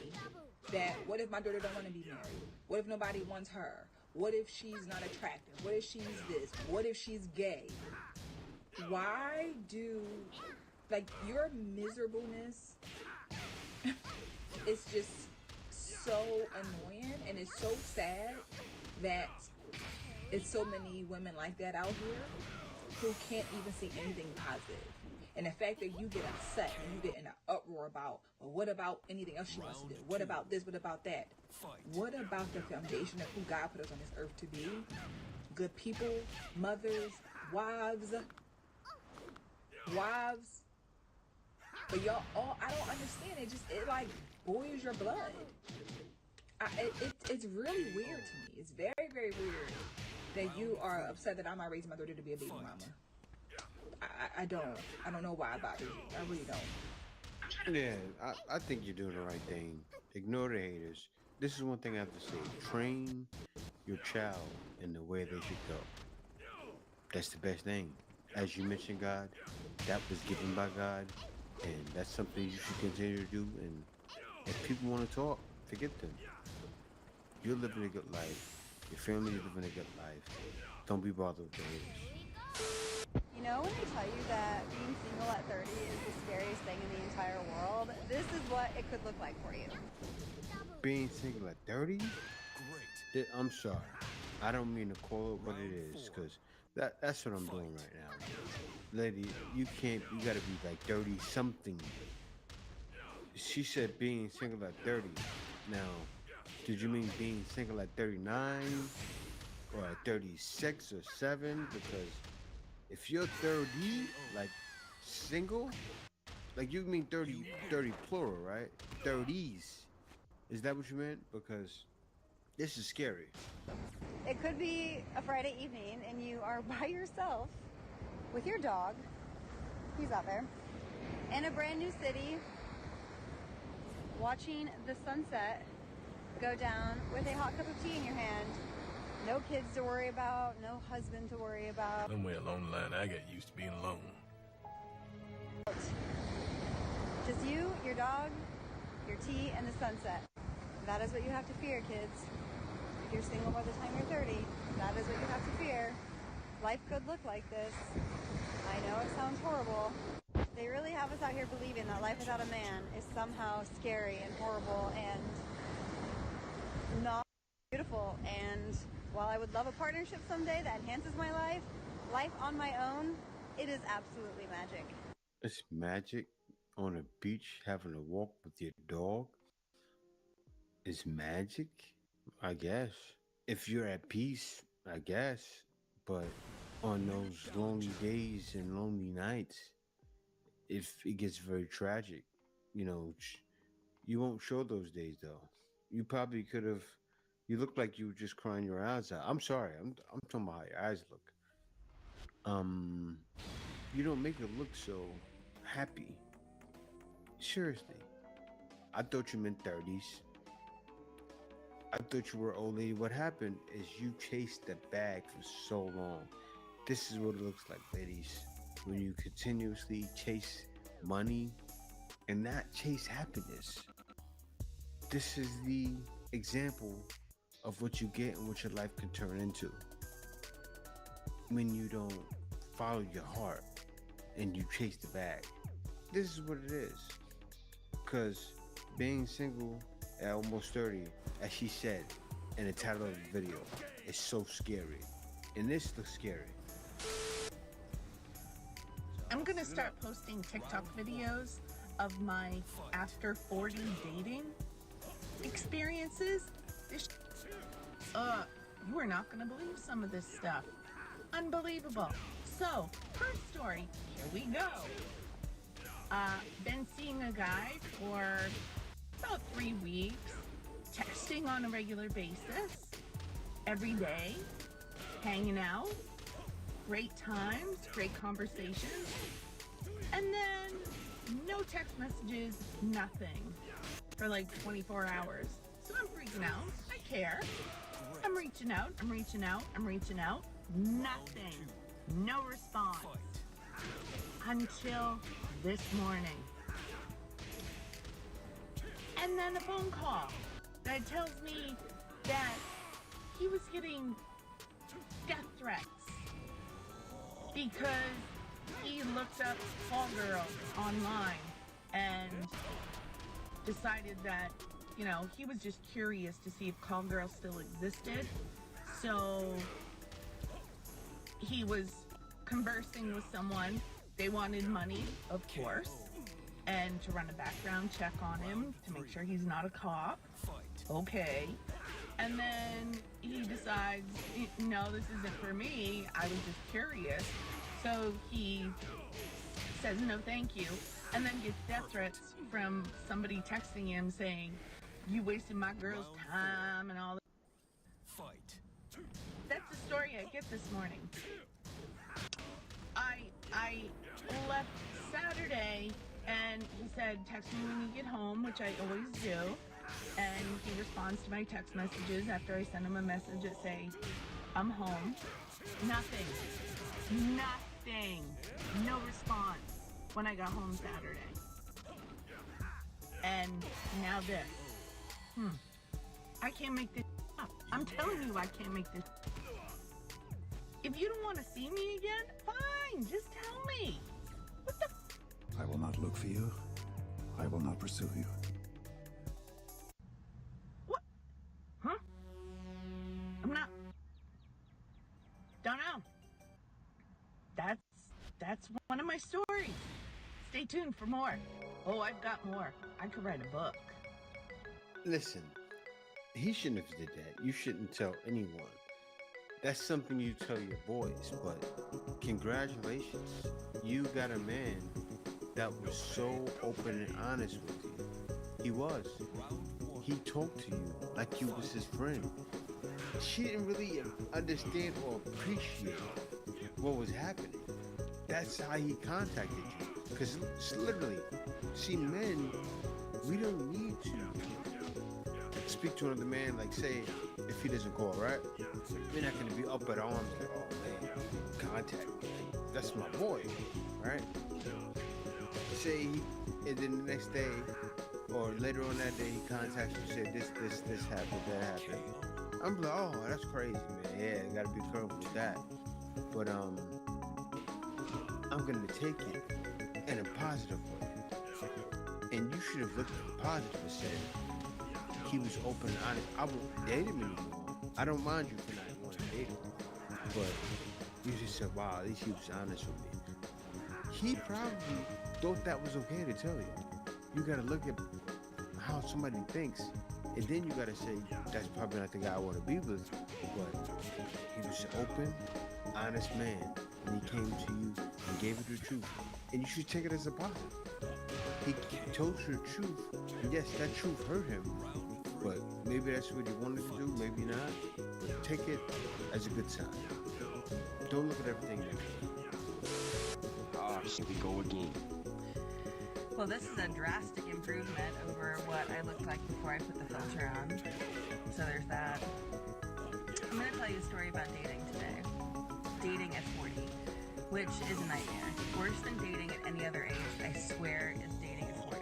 that, what if my daughter don't want to be married? What if nobody wants her? What if she's not attractive? What if she's this? What if she's gay? Why do, like, your miserableness is just so annoying, and it's so sad that it's so many women like that out here who can't even see anything positive. And the fact that you get upset and you get in an uproar about, well, what about anything else she wants to do? What about this? What about that? What about the foundation of who God put us on this earth to be? Good people, mothers, wives. But y'all all, I don't understand. It like boils your blood. It's really weird to me. It's very, very weird that you are upset that I'm not raising my daughter to be a baby mama. I don't know why it bothers you. I really don't. Yeah, I think you're doing the right thing. Ignore the haters. This is one thing I have to say. Train your child in the way they should go. That's the best thing. As you mentioned, God, that was given by God, and that's something you should continue to do. And if people want to talk, forget them. You're living a good life. Your family is living a good life. Don't be bothered with the haters. You know, when they tell you that being single at 30 is the scariest thing in the entire world, this is what it could look like for you. Being single at 30? Great. I'm sorry. I don't mean to call it what it is, because that's what I'm doing right now. Lady, you gotta be like 30 something. She said being single at 30. Now, did you mean being single at 39 or at 36 or 7? Because if you're 30, like single, like you mean 30 plural, right? 30s. Is that what you meant? Because this is scary. It could be a Friday evening and you are by yourself with your dog. He's out there. In a brand new city, watching the sunset go down with a hot cup of tea in your hand. No kids to worry about, no husband to worry about. Somewhere along the line, I got used to being alone. Just you, your dog, your tea, and the sunset. That is what you have to fear, kids. If you're single by the time you're 30, that is what you have to fear. Life could look like this. I know it sounds horrible. They really have us out here believing that life without a man is somehow scary and horrible and not beautiful. And while I would love a partnership someday that enhances my life on my own, it is absolutely magic. It's magic on a beach having a walk with your dog. It's magic, I guess. If you're at peace, I guess. But on those lonely days and lonely nights, if it gets very tragic, you know, you won't show those days though. You probably could have. You look like you were just crying your eyes out. I'm sorry. I'm talking about how your eyes look. You don't make it look so happy. Seriously. I thought you meant 30s. I thought you were old lady. What happened is you chased the bag for so long. This is what it looks like, ladies. When you continuously chase money and not chase happiness. This is the example of what you get and what your life can turn into when you don't follow your heart and you chase the bag. This is what it is. Because being single at almost 30, as she said in the title of the video, is so scary. And this looks scary. I'm gonna start posting TikTok videos of my after 40 dating experiences. You are not gonna believe some of this stuff. Unbelievable. So, first story, here we go. Been seeing a guy for about 3 weeks, texting on a regular basis, every day, hanging out, great times, great conversations, and then no text messages, nothing, for like 24 hours. So I'm freaking out. I care. I'm reaching out. Nothing. No response. Until this morning. And then a phone call that tells me that he was getting death threats because he looked up call girls online and decided that you know, he was just curious to see if call girls still existed. So he was conversing with someone. They wanted money, of course, and to run a background check on him to make sure he's not a cop. Okay. And then he decides, no, this isn't for me. I was just curious. So he says, no, thank you. And then gets death threats from somebody texting him saying, you wasted my girl's time and all that. That's the story I get this morning. I left Saturday and he said, text me when you get home, which I always do. And he responds to my text messages after I send him a message that say, I'm home. Nothing. Nothing. No response when I got home Saturday. And now this. I can't make this up. I'm telling you I can't make this. If you don't want to see me again, fine. Just tell me. What the? I will not look for you. I will not pursue you. What? Huh? I'm not. Don't know. That's one of my stories. Stay tuned for more. Oh, I've got more. I could write a book. Listen, he shouldn't have did that. You shouldn't tell anyone. That's something you tell your boys, but congratulations. You got a man that was so open and honest with you. He was. He talked to you like you was his friend. She didn't really understand or appreciate what was happening. That's how he contacted you. Because literally, see, men, we don't need to speak to another man, like say, if he doesn't call, right? We're not going to be up at arms like, oh man, contact me. That's my boy, right? Say, and then the next day, or later on that day, he contacts you and said, this happened, that happened. I'm like, oh, that's crazy, man. Yeah, you gotta be careful with that. But, I'm gonna take it in a positive way. And you should have looked at the positive and said, he was open and honest. I won't date him anymore. I don't mind you for not wanting to date him. But you just said, wow, at least he was honest with me. He probably thought that was okay to tell you. You gotta look at how somebody thinks. And then you gotta say, that's probably not the guy I want to be with. But he was an open, honest man. And he came to you and gave you the truth. And you should take it as a positive. He told you the truth. And yes, that truth hurt him. But maybe that's what he wanted to do, maybe not. But take it as a good sign. Don't look at everything negative. Here we go again. Well, this is a drastic improvement over what I looked like before I put the filter on. So there's that. I'm going to tell you a story about dating today. Dating at 40, which is a nightmare. Worse than dating at any other age, I swear, is dating at 40.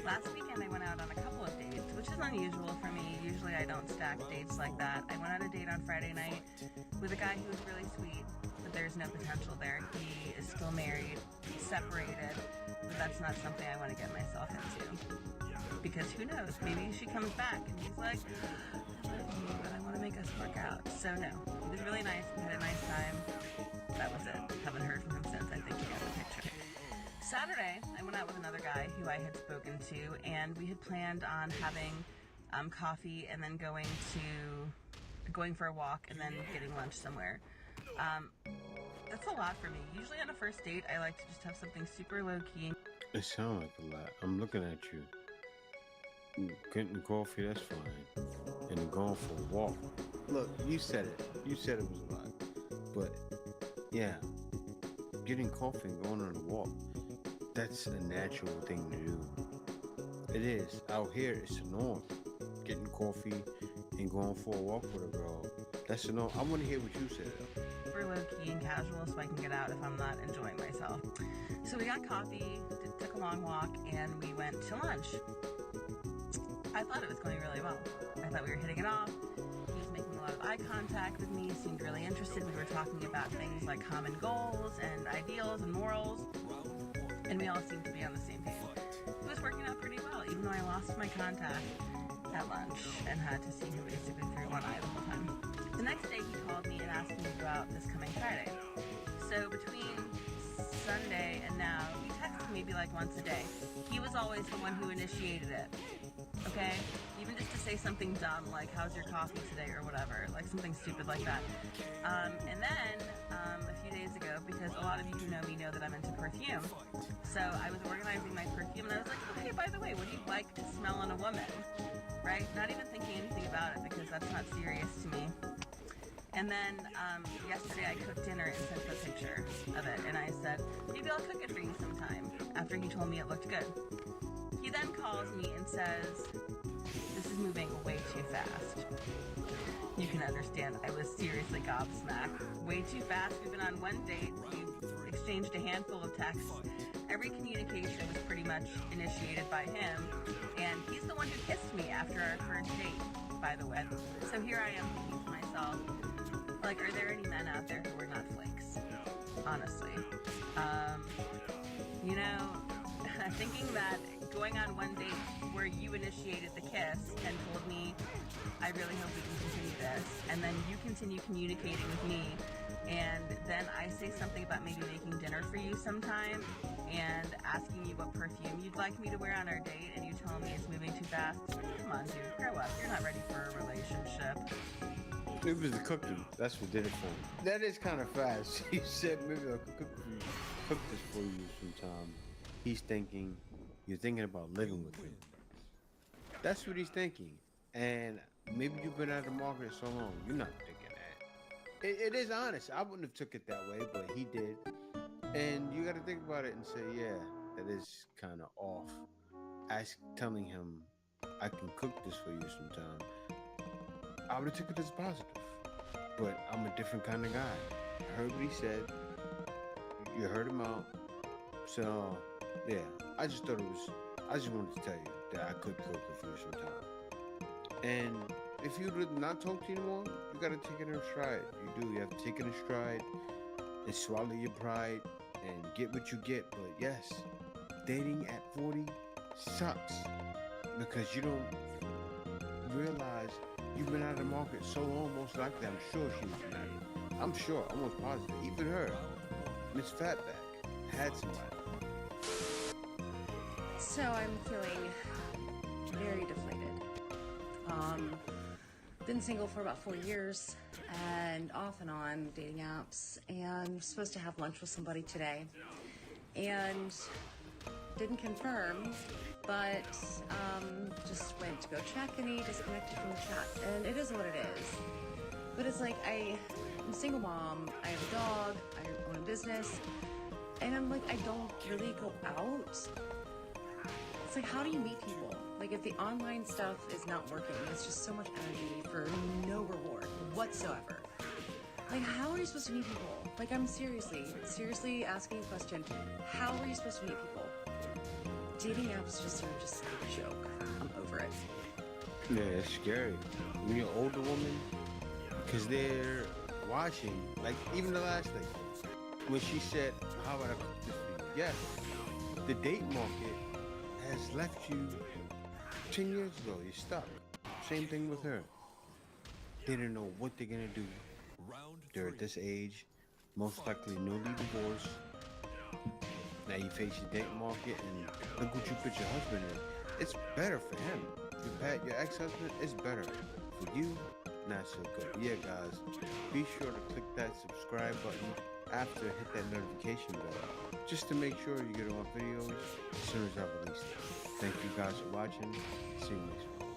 Last weekend I went out on a couple of dates, which is unusual for me. Usually I don't stack dates like that. I went on a date on Friday night with a guy who was really sweet, but there's no potential there. He is still married, separated, but that's not something I want to get myself into. Because who knows, maybe she comes back and he's like, I love you, but I want to make us work out. So no, it was really nice. We had a nice time. That was it. Haven't heard from him since. I think he got the picture. Saturday, I went out with another guy who I had spoken to, and we had planned on having coffee and then going for a walk and then getting lunch somewhere. That's a lot for me. Usually on a first date, I like to just have something super low-key. It sounds like a lot. I'm looking at you. Getting coffee, that's fine. And then going for a walk. Look, you said it. You said it was a lot. But, yeah, getting coffee and going on a walk, that's a natural thing to do. It is. Out here, it's the norm. Getting coffee and going for a walk with a girl, that's the norm. I want to hear what you said. Super low-key and casual so I can get out if I'm not enjoying myself. So we got coffee, took a long walk, and we went to lunch. I thought it was going really well. I thought we were hitting it off. He was making a lot of eye contact with me, seemed really interested. We were talking about things like common goals and ideals and morals, and we all seemed to be on the same page. it was working out pretty well, even though I lost my contact at lunch and had to see him basically through one eye the whole time. The next day he called me and asked me to go out this coming Friday. So between Sunday and now, we texted maybe like once a day. He was always the one who initiated it, okay? Even just to say something dumb like, how's your coffee today, or whatever, like something stupid like that. And then a few days ago, because a lot of you who know me know that I'm into perfume, so I was organizing my perfume and I was like, oh, hey, by the way, what do you like to smell on a woman, right? Not even thinking anything about it because that's not serious to me. And then yesterday I cooked dinner and sent him a picture of it, and I said, maybe I'll cook it for you sometime, after he told me it looked good. He then calls me and says, this is moving way too fast. You can understand, I was seriously gobsmacked. Way too fast. We've been on one date, we've exchanged a handful of texts. Every communication was pretty much initiated by him, and he's the one who kissed me after our first date, by the way. So here I am thinking to myself, like, are there any men out there who are not flakes? Honestly. You know, thinking that going on one date where you initiated the kiss and told me, I really hope we can continue this, and then you continue communicating with me, and then I say something about maybe making dinner for you sometime and asking you what perfume you'd like me to wear on our date, and you tell me it's moving too fast. Come on, dude, grow up. You're not ready for a relationship. It was the cooking. That's what did it for me. That is kind of fast. He said, maybe I'll cook this for you sometime. He's thinking, you're thinking about living with him. That's what he's thinking. And maybe you've been out of the market so long, you're not thinking that. It is honest. I wouldn't have took it that way, but he did. And you got to think about it and say, yeah, that is kind of off. Telling him, I can cook this for you sometime. I would have took it as positive. But I'm a different kind of guy. I heard what he said. You heard him out. So, yeah, I just wanted to tell you that I could cook it for you sometime. And if you would not talk to you anymore, you gotta take it in stride. You do. You have to take it in stride and swallow your pride and get what you get. But yes, dating at 40 sucks because you don't realize you've been out of the market so long. Most likely, I'm sure she was married. I'm sure, almost positive. Even her, Miss Fatback, had somebody. So I'm feeling very deflated. Been single for about 4 years and off and on dating apps, and I'm supposed to have lunch with somebody today and didn't confirm, but just went to go check and he disconnected from the chat, and it is what it is. But it's like, I'm a single mom, I have a dog, I own a business, and I'm like, I don't really go out. It's like, how do you meet people? Like, if the online stuff is not working, it's just so much energy for no reward whatsoever. Like, how are you supposed to meet people? Like, I'm seriously asking a question. How are you supposed to meet people? Dating apps just are just a joke. I'm over it. Yeah, it's scary. When you're an older woman, because they're watching, like, even the last thing, when she said, how about I cook this for you? Yes, the date market has left you 10 years ago. You're stuck. Same thing with her. They don't know what they're gonna do. They're at this age, most likely newly divorced. Now you face your date market and look what you put your husband in. It's better for him. Your ex-husband, it's better. For you, not so good. Yeah, guys, be sure to click that subscribe button after hit that notification bell, just to make sure you get all my videos as soon as I release them. Thank you guys for watching. See you next week.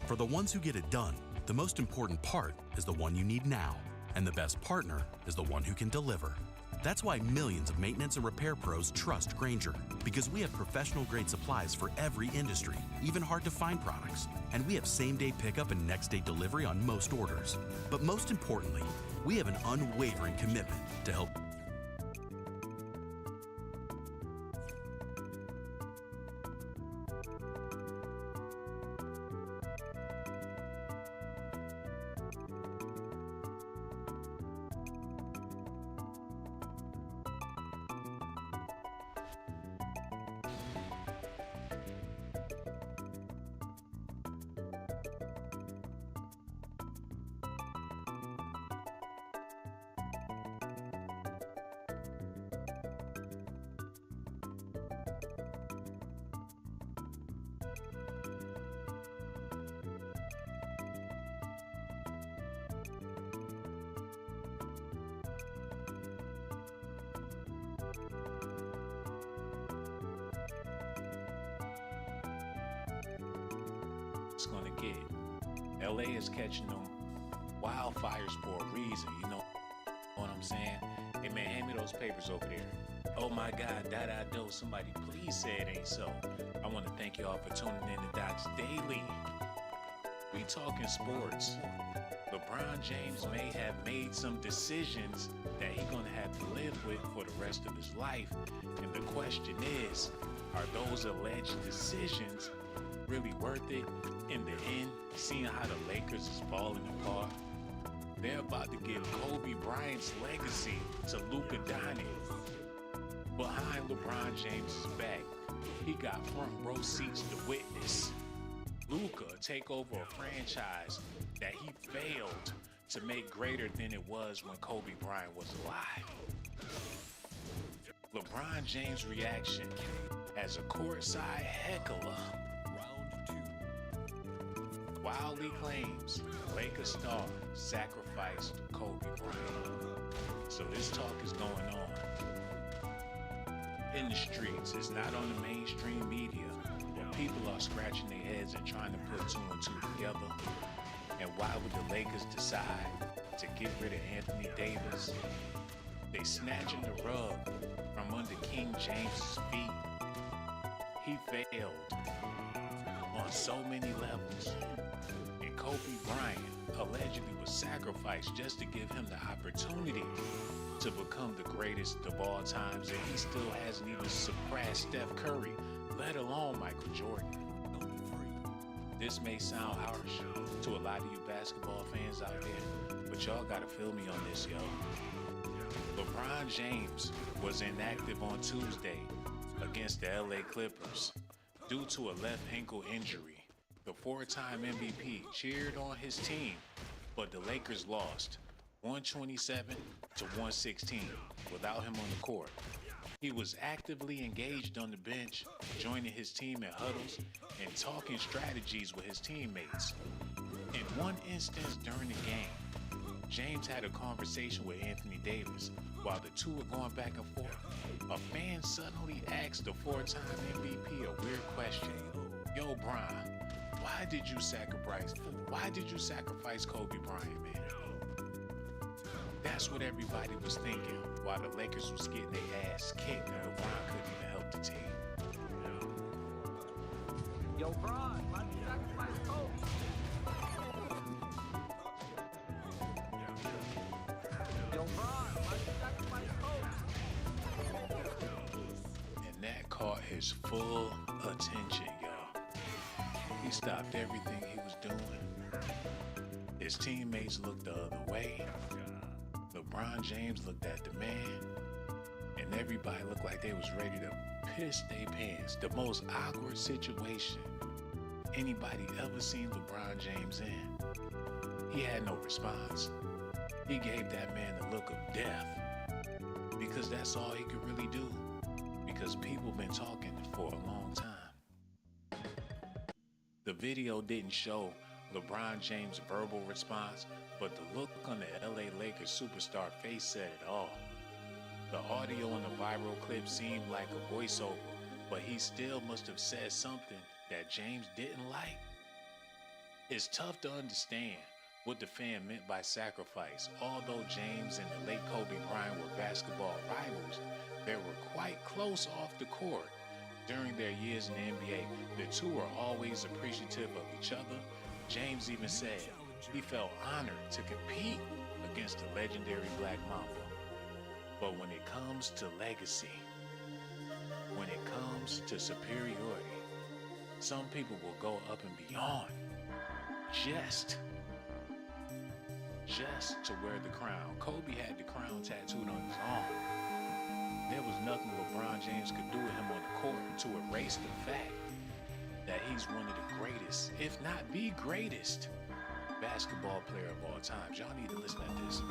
For the ones who get it done, the most important part is the one you need now, and the best partner is the one who can deliver. That's why millions of maintenance and repair pros trust Grainger, because we have professional-grade supplies for every industry, even hard-to-find products. And we have same-day pickup and next-day delivery on most orders. But most importantly, we have an unwavering commitment to help. It's gonna get. LA is catching them wildfires for a reason, you know what I'm saying? Hey man, hand me those papers over there. Oh my God, do. Somebody please say it ain't so. I want to thank y'all for tuning in to Docs Daily. We talking sports. LeBron James may have made some decisions that he's gonna have to live with for the rest of his life. And the question is, are those alleged decisions really worth it in the end, seeing how the Lakers is falling apart? They're about to give Kobe Bryant's legacy to Luka Doncic. Behind LeBron James' back, he got front row seats to witness Luka take over a franchise that he failed to make greater than it was when Kobe Bryant was alive. LeBron James' reaction as a courtside heckler wildly claims Lakers star sacrificed Kobe Bryant. So this talk is going on in the streets. It's not on the mainstream media, where people are scratching their heads and trying to put two and two together. And why would the Lakers decide to get rid of Anthony Davis? They snatching the rug from under King James's feet. He failed on so many levels. And Kobe Bryant allegedly was sacrificed just to give him the opportunity to become the greatest of all times, and he still hasn't even surpassed Steph Curry, let alone Michael Jordan. This may sound harsh to a lot of you basketball fans out there, but y'all gotta feel me on this, yo. LeBron James was inactive on Tuesday against the LA Clippers due to a left ankle injury. The four-time MVP cheered on his team, but the Lakers lost 127 to 116 without him on the court. He was actively engaged on the bench, joining his team in huddles and talking strategies with his teammates. In one instance during the game, James had a conversation with Anthony Davis while the two were going back and forth. A fan suddenly asked the four-time MVP a weird question. Yo, Bron, why did you sacrifice Kobe Bryant, man? That's what everybody was thinking while the Lakers was getting their ass kicked and LeBron couldn't even help the team. Yo, Bron, why did you sacrifice Kobe? Yo, Bron, why did you sacrifice Kobe? And that caught his full attention, y'all. He stopped everything he was doing. His teammates looked the other way. LeBron James looked at the man, and everybody looked like they was ready to piss their pants. The most awkward situation anybody ever seen LeBron James in. He had no response. He gave that man the look of death, because that's all he could really do, because people been talking for a long time. The video didn't show LeBron James' verbal response, but the look on the LA Lakers superstar face said it all. The audio in the viral clip seemed like a voiceover, but he still must have said something that James didn't like. It's tough to understand what the fan meant by sacrifice. Although James and the late Kobe Bryant were basketball rivals, they were quite close off the court. During their years in the NBA, the two were always appreciative of each other. James even said he felt honored to compete against the legendary Black Mamba. But when it comes to legacy, when it comes to superiority, some people will go up and beyond just to wear the crown. Kobe had the crown tattooed on his arm. There was nothing LeBron James could do with him on the court to erase the fact that he's one of the greatest, if not the greatest, basketball player of all time. Y'all need to listen to this.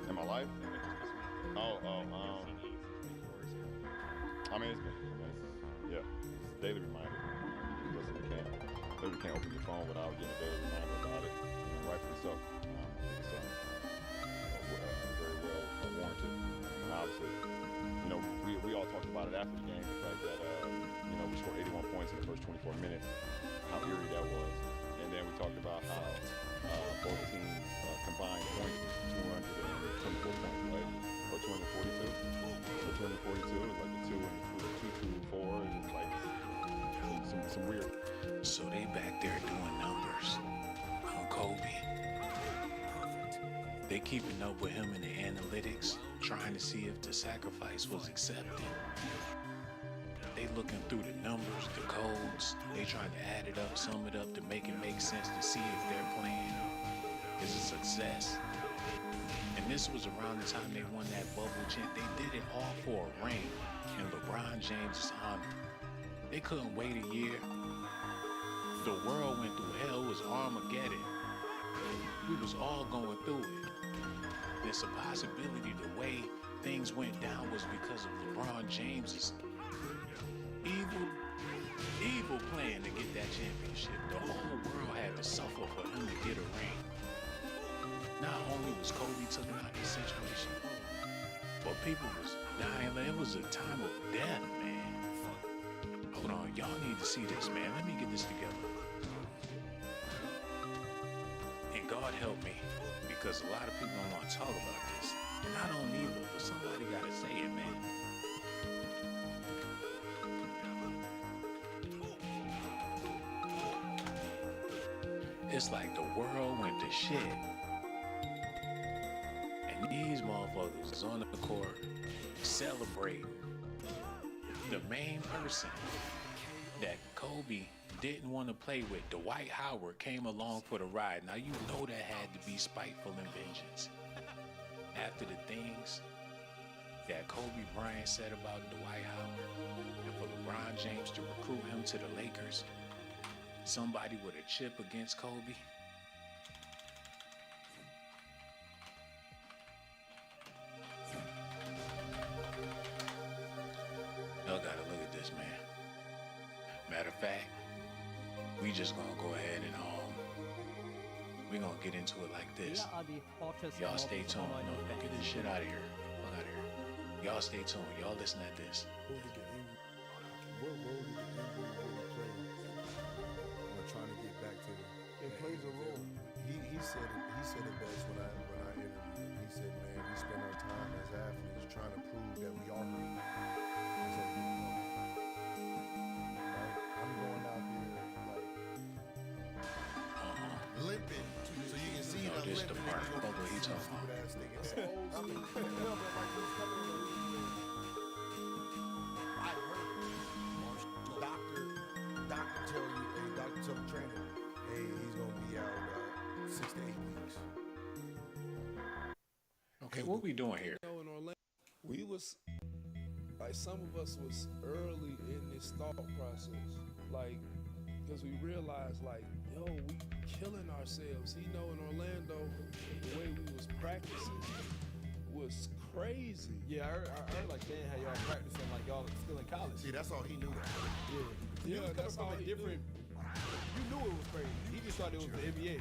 In my life? I mean, it's daily reminder. Listen, you can't open your phone without getting a daily reminder about it. And rightfully so. It's very well warranted. And obviously, we all talked about it after the game, the fact that we scored 81 points in the first 24 minutes, how eerie that was. And then we talked about how both teams combined points, 224 points, right? Or 242. So 242 is like the 2 and the 224 is like some weird. So they back there doing numbers on Kobe. They keeping up with him in the analytics, trying to see if the sacrifice was accepted. They looking through the numbers, the codes. They trying to add it up, sum it up to make it make sense to see if their plan is a success. And this was around the time they won that bubble chant. They did it all for a ring in LeBron James' honor. They couldn't wait a year. The world went through hell. It was Armageddon. We was all going through it. There's a possibility the way things went down was because of LeBron James's evil plan to get that championship. The whole world had to suffer for him to get a ring. Not only was Kobe taking out this situation, but people was dying. It was a time of death, man. Hold on, y'all need to see this, man. Let me get this together. And God help me, because a lot of people don't want to talk about this. And I don't either, but somebody gotta say it, man. It's like the world went to shit. And these motherfuckers is on the court celebrating the main person that Kobe didn't want to play with. Dwight Howard came along for the ride. Now you know that had to be spiteful and vengeance. After the things that Kobe Bryant said about Dwight Howard, and for LeBron James to recruit him to the Lakers, somebody with a chip against Kobe. Y'all gotta look at this, man. Matter of fact, we just gonna go ahead and we gonna get into it like this. Y'all stay tuned. No, get this shit out of here. Fuck out of here. Y'all stay tuned. Y'all listen at this. Trying to get back to it plays a role. He said it best when I interviewed him. He said, man, we spend our time as athletes trying to prove that we are great. Right? I'm going out there like limping so you can see that this the part. What he talking about? Doctor tell the trainer, hey, he's gonna be out 6 to 8 weeks. Okay, what we doing here? In Orlando, we was like, some of us was early in this thought process, like, because we realized, like, yo, we killing ourselves. In Orlando, the way we was practicing was crazy. Yeah, I heard like Dan had y'all practicing like y'all still in college. See, that's all he knew. Yeah, that's all he different. You knew it was crazy. He just thought it was the NBA.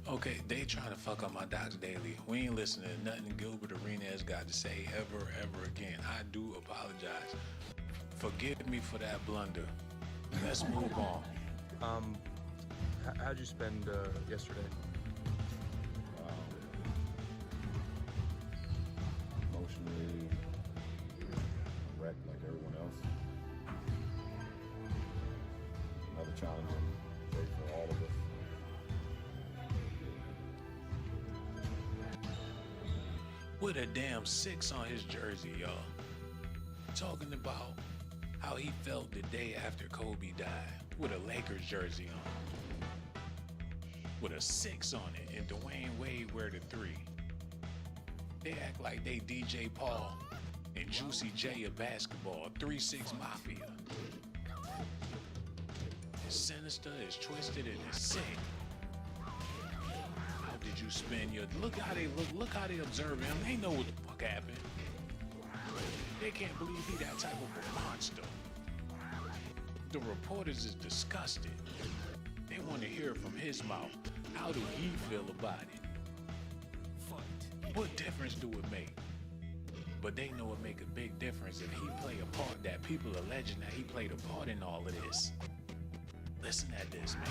Okay, they trying to fuck up my Docs Daily. We ain't listening to nothing Gilbert Arenas got to say ever again. I do apologize. Forgive me for that blunder. Let's move on. How'd you spend yesterday? Emotionally wrecked like everyone else. Another challenging day for all of us. With a damn 6 on his jersey, y'all. Talking about how he felt the day after Kobe died with a Lakers jersey on. With a 6 on it, and Dwayne Wade wear the 3. They act like they DJ Paul and Juicy J of basketball, 3-6 Mafia. It's sinister, it's twisted, and it's sick. How did you spend your... Look how they observe him. They know what the fuck happened. They can't believe he that type of a monster. The reporters is disgusted. They want to hear from his mouth. How do he feel about it? What difference do it make? But they know it make a big difference if he play a part that people alleging that he played a part in all of this. Listen at this, man.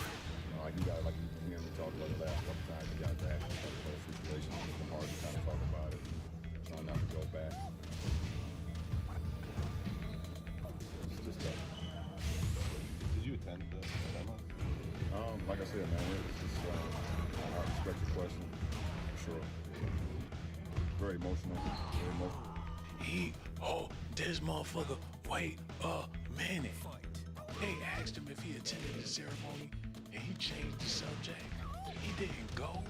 Like you got, like you can hear me talk about the last couple times. You got that whole situation. It's hard to kind of talk about it. Trying not to go back. It's just that. Did you attend the demo? Like I said, man, it's just I respect the question for sure. Very emotional. Very emotional. This motherfucker. Wait a minute. They asked him if he attended the ceremony, and he changed the subject. He didn't go.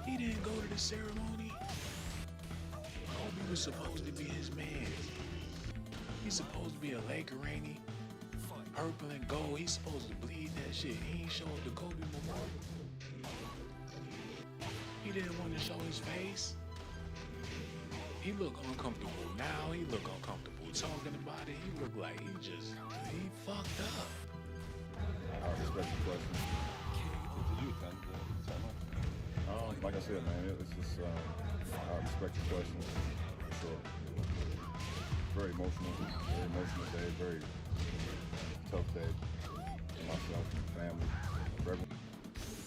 He didn't go to the ceremony. Kobe was supposed to be his man. He's supposed to be a Laker, ain't he? Purple and gold. He's supposed to bleed that shit. He ain't show up to Kobe Memorial. He didn't want to show his face. He looked uncomfortable now. He looked uncomfortable talking about it. He looked like he fucked up. I respect the question. Did you attend the ceremony? Like I said, man, it's just I respect the question for sure. Very emotional day, very tough day for myself and family, for everyone.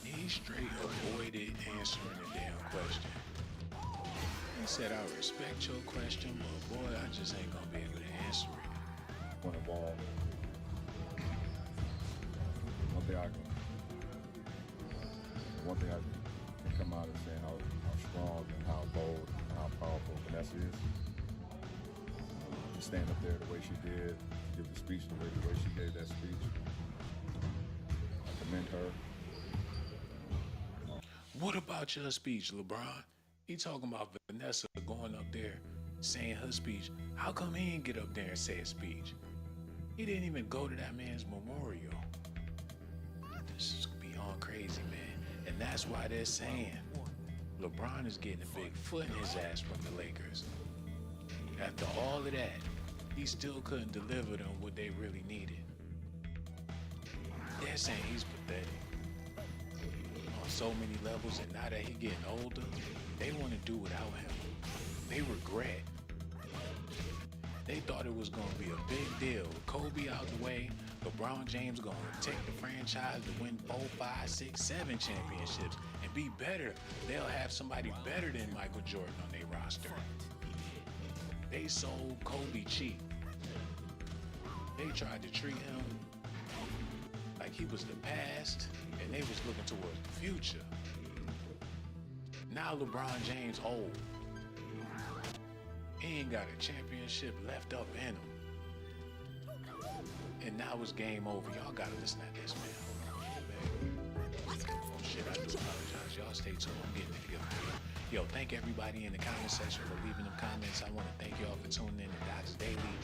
He straight avoided answering the damn question. He said, I respect your question, but boy, I just ain't gonna be able to answer it. Point of all, one thing I can come out and saying how strong and how bold and how powerful Vanessa is. To stand up there the way she did, give the speech the way she gave that speech. I commend her. What about your speech, LeBron? He talking about Vanessa going up there saying her speech. How come he didn't get up there and say a speech? He didn't even go to that man's memorial. This is beyond crazy, man. And that's why they're saying LeBron is getting a big foot in his ass from the Lakers. After all of that, he still couldn't deliver them what they really needed. They're saying he's pathetic on so many levels, and now that he's getting older, they want to do without him. They regret. They thought it was going to be a big deal. Kobe out the way, LeBron James going to take the franchise to win 4, 5, 6, 7 championships and be better. They'll have somebody better than Michael Jordan on their roster. They sold Kobe cheap. They tried to treat him like he was the past, and they was looking towards the future. Now LeBron James old. He ain't got a championship left up in him. And now it's game over. Y'all gotta listen at this, man. Hold on, man. Oh shit, I do apologize. Y'all stay tuned. I'm getting it together. Yo, thank everybody in the comment section for leaving them comments. I want to thank y'all for tuning in to Docs Daily.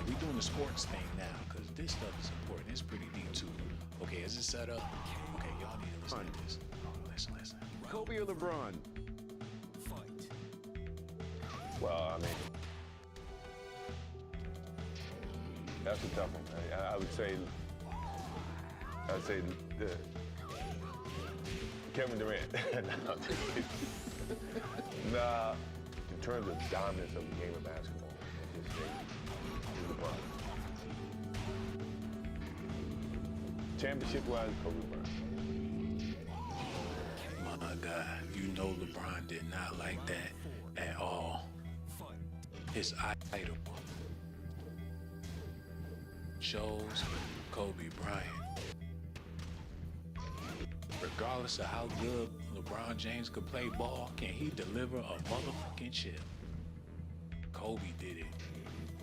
We doing the sports thing now, because this stuff is important. It's pretty deep too. Okay, is it set up? Okay, y'all need to listen to this. Listen. Kobe or LeBron? Well, I mean, That's a tough one. I would say the Kevin Durant. Nah, in terms of dominance of the game of basketball, I just say LeBron. Championship-wise, Kobe Bryant. My God, you know LeBron did not like that at all. His idol chose Kobe Bryant. Regardless of how good LeBron James could play ball, can he deliver a motherfucking chip? Kobe did it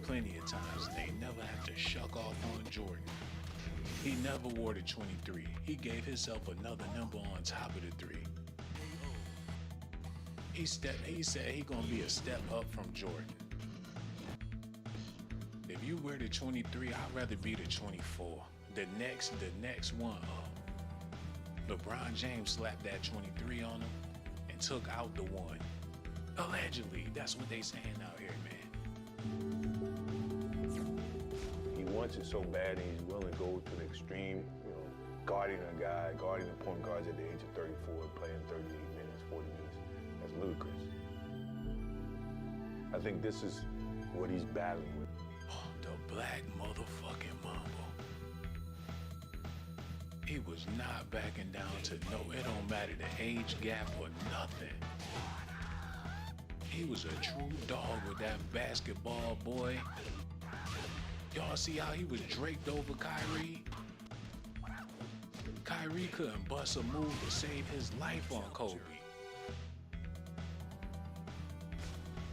plenty of times. They never had to shuck off on Jordan. He never wore the 23. He gave himself another number on top of the 3. He said he gonna be a step up from Jordan. If you wear the 23, I'd rather be the 24. The next one up. LeBron James slapped that 23 on him and took out the 1. Allegedly, that's what they saying out here, man. He wants it so bad and he's willing to go to the extreme, guarding a guy, guarding the point guards at the age of 34, playing 38 minutes, 40 minutes. That's ludicrous. I think this is what he's battling with. Oh, the black motherfucking Mamba. He was not backing down to no, it don't matter the age gap or nothing. He was a true dog with that basketball, boy. Y'all see how he was draped over Kyrie? Kyrie couldn't bust a move to save his life on Kobe.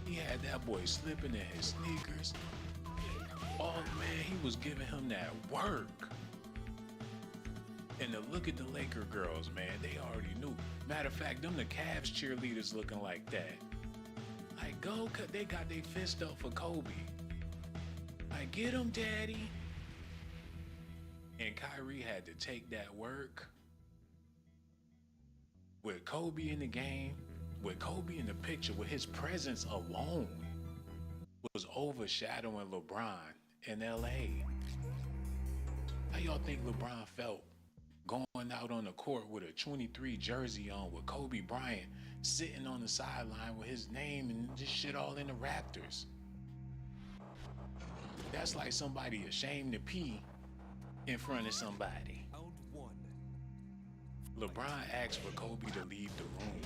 He had that boy slipping in his sneakers. Oh man, he was giving him that work. And to look at the Laker girls, man, they already knew. Matter of fact, them the Cavs cheerleaders looking like that. Like, go, cause they got their fist up for Kobe. Like, get him, daddy. And Kyrie had to take that work. With Kobe in the game, with Kobe in the picture, with his presence alone, was overshadowing LeBron in LA. How y'all think LeBron felt going out on the court with a 23 jersey on with Kobe Bryant sitting on the sideline with his name and this shit all in the Raptors? That's like somebody ashamed to pee in front of somebody. LeBron asked for Kobe to leave the room.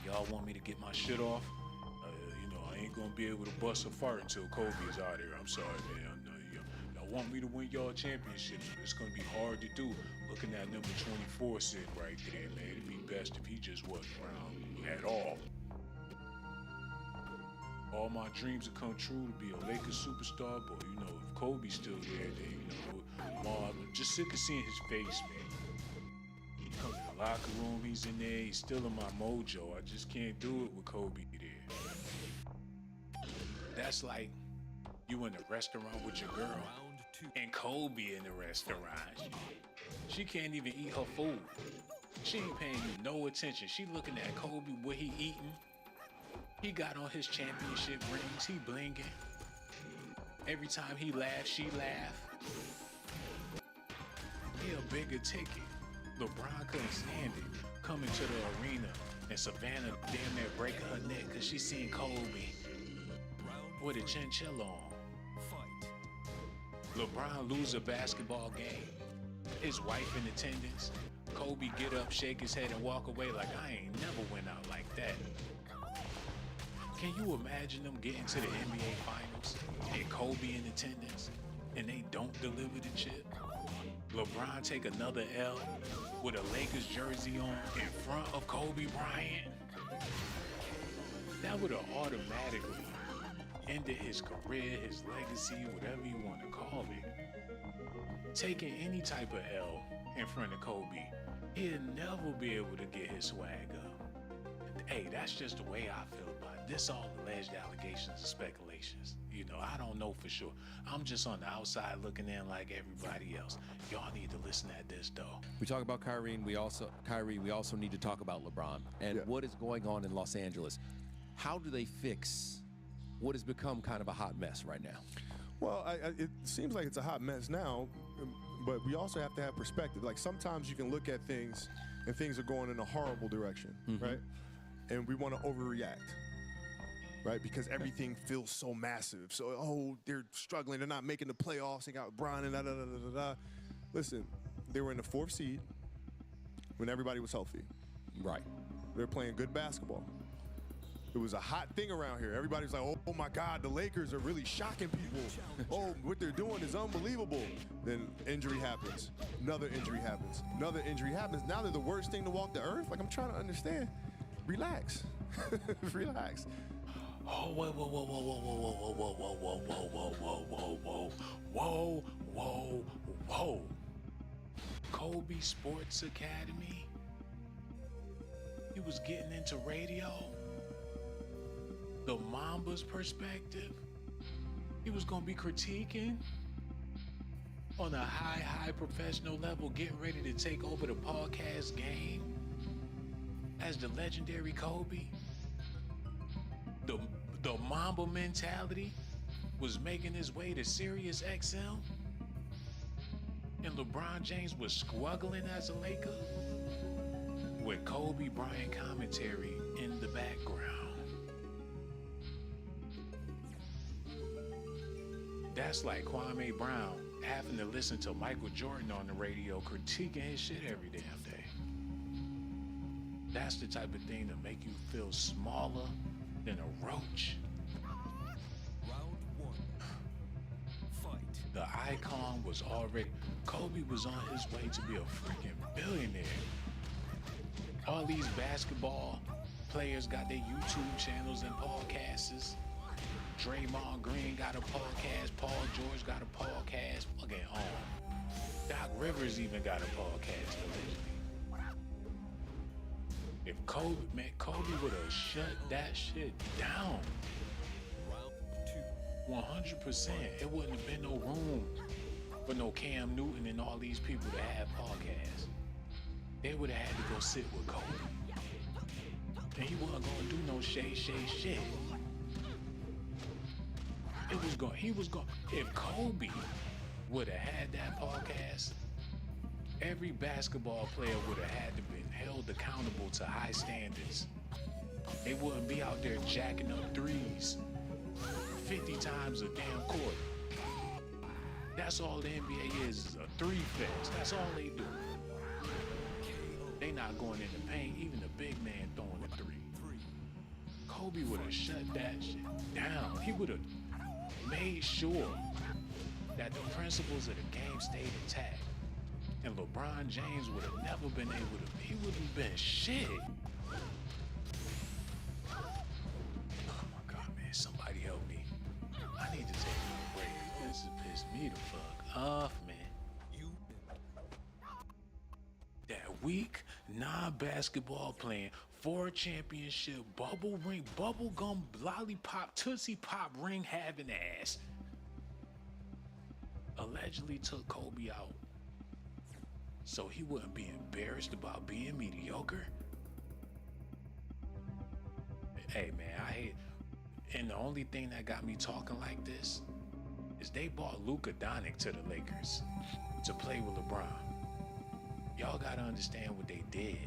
Y'all want me to get my shit off? I ain't gonna be able to bust a fart until Kobe is out here. I'm sorry, man. Y'all want me to win y'all championships. It's gonna be hard to do. Looking at number 24 sitting right there, man. It'd be best if he just wasn't around at all. All my dreams have come true to be a Lakers superstar, but if Kobe's still there, then I'm just sick of seeing his face, man. He comes in the locker room, he's in there, he's still in my mojo. I just can't do it with Kobe there. That's like you in a restaurant with your girl and Kobe in the restaurant. She can't even eat her food. She ain't paying you no attention. She looking at Kobe, what he eating. He got on his championship rings. He blinking. Every time he laughs, she laugh. He a bigger ticket. LeBron couldn't stand it. Coming to the arena and Savannah damn near breaking her neck because she seen Kobe with a chinchilla on. LeBron lose a basketball game. His wife in attendance. Kobe get up, shake his head, and walk away like I ain't never went out like that. Can you imagine them getting to the NBA Finals and Kobe in attendance and they don't deliver the chip? LeBron take another L with a Lakers jersey on in front of Kobe Bryant? That would have automatically ended his career, his legacy, whatever you want to call it. Taking any type of L in front of Kobe, he'll never be able to get his swag up. Hey, that's just the way I feel about it. This all alleged allegations and speculations. I don't know for sure. I'm just on the outside looking in like everybody else. Y'all need to listen at this though. We talk about Kyrie, we also need to talk about LeBron and what is going on in Los Angeles. How do they fix what has become kind of a hot mess right now? Well, it seems like it's a hot mess now, but we also have to have perspective. Like sometimes you can look at things and things are going in a horrible direction, right? And we want to overreact, right? Because everything feels so massive. So, oh, they're struggling. They're not making the playoffs. They got Bron and da-da-da-da-da. Listen, they were in the 4th seed when everybody was healthy. Right. They're playing good basketball. It was a hot thing around here. Everybody was like, oh my God, the Lakers are really shocking people. Oh, what they're doing is unbelievable. Then injury happens. Another injury happens. Another injury happens. Now they're the worst thing to walk the earth? Like, I'm trying to understand. Relax. Relax. Oh, whoa, whoa, whoa, whoa, whoa, whoa, whoa, whoa, whoa, whoa, whoa, whoa, whoa, whoa, whoa, whoa. Kobe Sports Academy. He was getting into radio. The Mamba's perspective. He was gonna be critiquing on a high professional level, getting ready to take over the podcast game as the legendary Kobe. The Mamba mentality was making his way to Sirius XM, and LeBron James was struggling as a Laker with Kobe Bryant commentary in the background. That's like Kwame Brown having to listen to Michael Jordan on the radio critiquing his shit every damn day. That's the type of thing to make you feel smaller than a roach. Round 1. Fight. The icon was already, Kobe was on his way to be a freaking billionaire. All these basketball players got their YouTube channels and podcasts. Draymond Green got a podcast. Paul George got a podcast. Fucking Doc Rivers even got a podcast allegedly. If Kobe would have shut that shit down. 100%. It wouldn't have been no room for no Cam Newton and all these people to have podcasts. They would have had to go sit with Kobe. And he wasn't gonna do no shit. He was going, if Kobe would have had that podcast, every basketball player would have had to been held accountable to high standards. They wouldn't be out there jacking up threes 50 times a damn court. That's all the NBA is a three fest. That's all they do. They not going in the paint, even the big man throwing a three. Kobe would have shut that shit down. He would have made sure that the principles of the game stayed intact. And LeBron James would have never been able to, he wouldn't have been shit. Oh my God, man, somebody help me. I need to take a break. This has pissed me the fuck off, man. That weak, non-basketball playing, 4 championship, bubble ring, bubble gum, lollipop, Tootsie Pop ring having ass allegedly took Kobe out so he wouldn't be embarrassed about being mediocre. Hey man, I hate, and the only thing that got me talking like this is they bought Luka Doncic to the Lakers to play with LeBron. Y'all gotta understand what they did.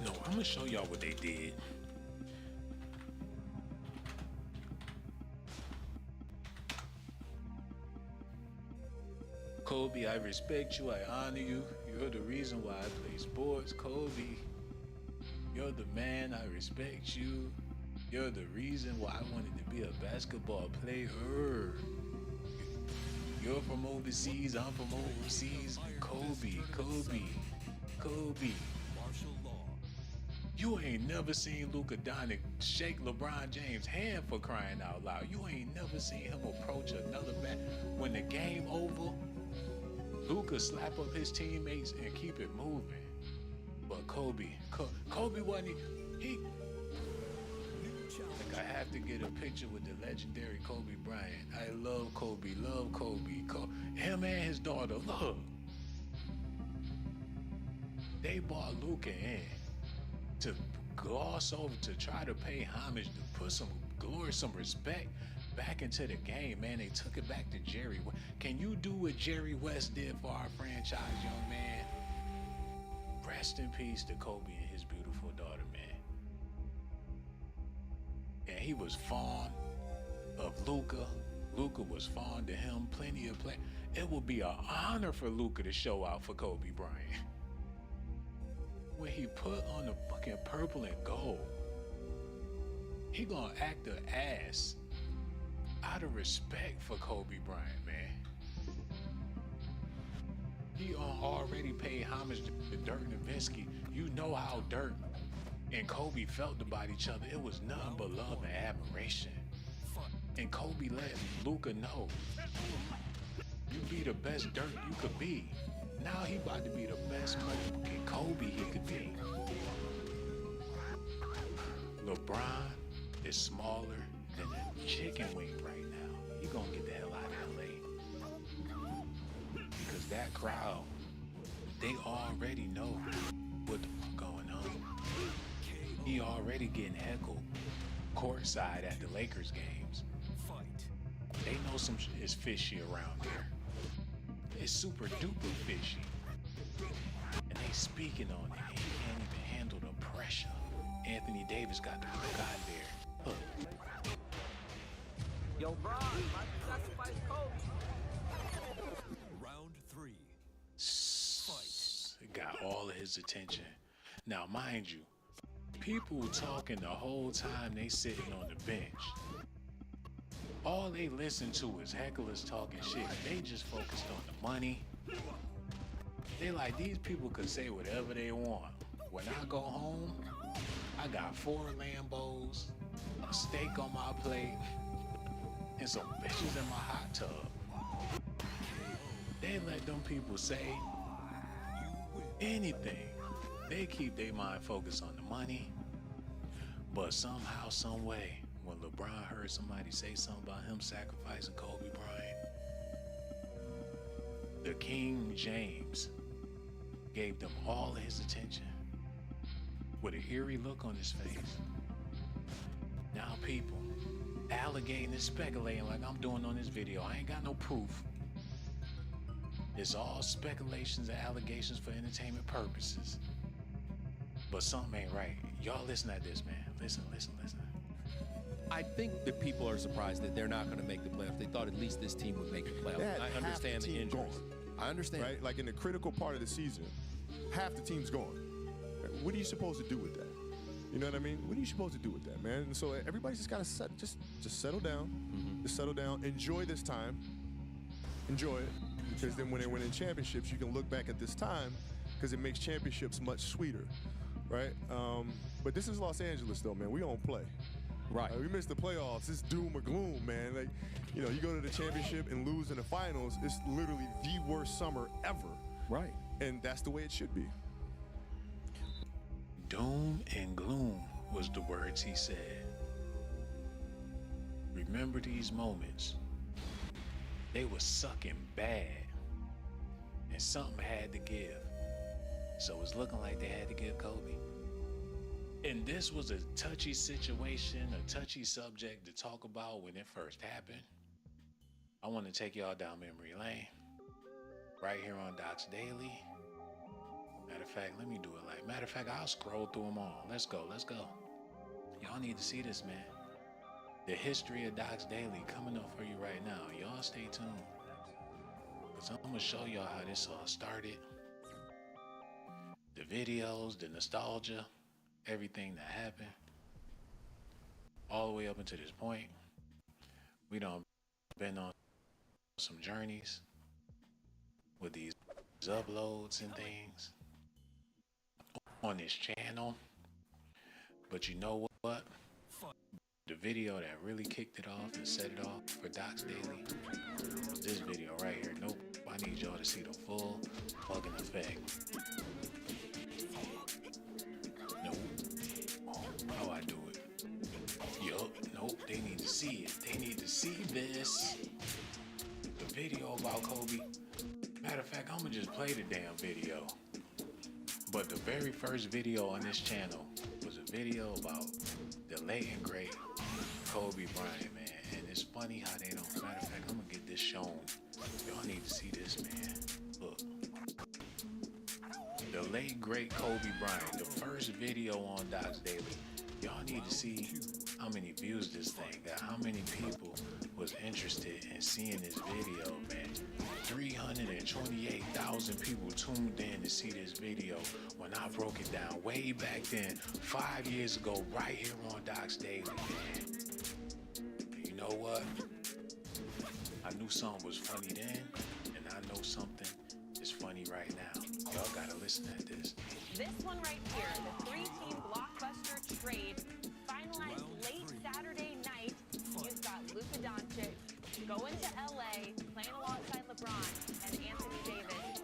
No, I'm gonna show y'all what they did. Kobe, I respect you, I honor you. You're the reason why I play sports, Kobe. You're the man, I respect you. You're the reason why I wanted to be a basketball player. You're from overseas, I'm from overseas. Kobe. You ain't never seen Luka Doncic shake LeBron James' hand for crying out loud. You ain't never seen him approach another man. When the game over, Luka slap up his teammates and keep it moving. But Kobe wasn't, he like I have to get a picture with the legendary Kobe Bryant. I love Kobe. Him and his daughter, look. They bought Luka in to gloss over, to try to pay homage, to put some glory, some respect back into the game, man. They took it back to Jerry. Can you do what Jerry West did for our franchise, young man? Rest in peace to Kobe and his beautiful daughter, man. And he was fond of Luka. Luka was fond of him. Plenty of play. It would be an honor for Luka to show out for Kobe Bryant. When he put on the fucking purple and gold, he gonna act an ass out of respect for Kobe Bryant, man. He already paid homage to Dirk Nowitzki. You know how Dirk and Kobe felt about each other. It was nothing but love and admiration. And Kobe let Luka know, you be the best Dirk you could be. Now he about to be the best motherfucking Kobe he could be. LeBron is smaller than a chicken wing right now. He gonna get the hell out of LA. Because that crowd, they already know what the fuck going on. He already getting heckled courtside at the Lakers games. They know some shit is fishy around here. It's super duper fishy. And they speaking on it. He can't even handle the pressure. Anthony Davis got the fuck out of there. Look. Yo, bro, about to sacrifice Kobe. Round 3. Fight. It got all of his attention. Now, mind you, people talking the whole time they sitting on the bench. All they listen to is hecklers talking shit. They just focused on the money. They like, these people could say whatever they want. When I go home, I got 4 Lambos, a steak on my plate, and some bitches in my hot tub. They let them people say anything. They keep their mind focused on the money. But somehow, some way, when LeBron heard somebody say something about him sacrificing Kobe Bryant, the King James gave them all his attention with an eerie look on his face. Now people alligating and speculating like I'm doing on this video. I ain't got no proof. It's all speculations and allegations for entertainment purposes. But something ain't right. Y'all listen at this, man. Listen. I think that people are surprised that they're not going to make the playoffs. They thought at least this team would make the playoffs. I understand the injuries. Gone. I understand. Right? Like in the critical part of the season, half the team's gone. What are you supposed to do with that? You know what I mean? What are you supposed to do with that, man? And so everybody's just got to just settle down. Mm-hmm. Just settle down. Enjoy this time. Enjoy it. Because then when they win in championships, you can look back at this time because it makes championships much sweeter, right? But this is Los Angeles, though, man. We don't play. Right. We missed the playoffs. It's doom or gloom, man. Like, you know, you go to the championship and lose in the finals. It's literally the worst summer ever. Right. And that's the way it should be. Doom and gloom was the words he said. Remember these moments. They were sucking bad. And something had to give. So it's looking like they had to give Kobe. And this was a touchy situation, a touchy subject to talk about when it first happened. I want to take y'all down memory lane. Right here on Docs Daily. Matter of fact, let me do it matter of fact, I'll scroll through them all. Let's go. Y'all need to see this, man. The history of Docs Daily coming up for you right now. Y'all stay tuned. Because I'm going to show y'all how this all started. The videos, the nostalgia, everything that happened. All the way up until this point. We done been on some journeys with these uploads and things on this channel. But you know what? The video that really kicked it off and set it off for Docs Daily was this video right here. Nope, I need y'all to see the full fucking effect. Nope. How I do it? Yup, nope, they need to see it. They need to see this. The video about Kobe. Matter of fact, I'm gonna just play the damn video. But the very first video on this channel was a video about the late and great Kobe Bryant, man. And it's funny how they don't. Matter of fact, I'm gonna get this shown. Y'all need to see this, man. Look. The late, great Kobe Bryant. The first video on Doc's Daily. Y'all need to see how many views this thing got. How many people was interested in seeing this video, man. 328,000 people tuned in to see this video when I broke it down way back then, 5 years ago, right here on Doc's Daily, man. You know what? I knew something was funny then, and I know something is funny right now. Y'all gotta listen at this. This one right here, the three-team blockbuster trade, finalized late Saturday night. You've got Luka Doncic going to LA, playing alongside LeBron and Anthony Davis.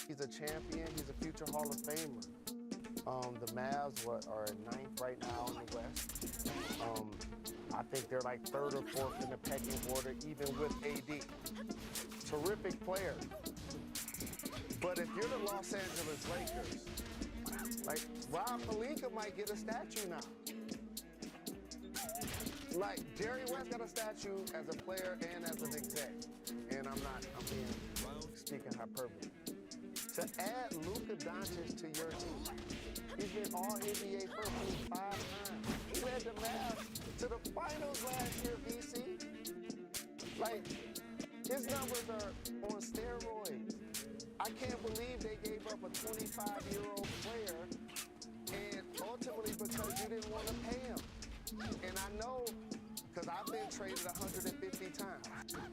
He's a champion. He's a future Hall of Famer. The Mavs are 9th right now in the West. I think they're like 3rd or 4th in the pecking order, even with AD. Terrific player. But if you're the Los Angeles Lakers, like Rob Pelinka might get a statue now. Like Jerry West got a statue as a player and as an exec. And I'm being speaking hyperbole. To add Luka Doncic to your team, he's been all NBA first team 5 times. He led the Mavs to the finals last year, BC. Like, his numbers are on steroids. I can't believe they gave up a 25-year-old player, and ultimately because you didn't want to pay him. And I know, because I've been traded 150 times.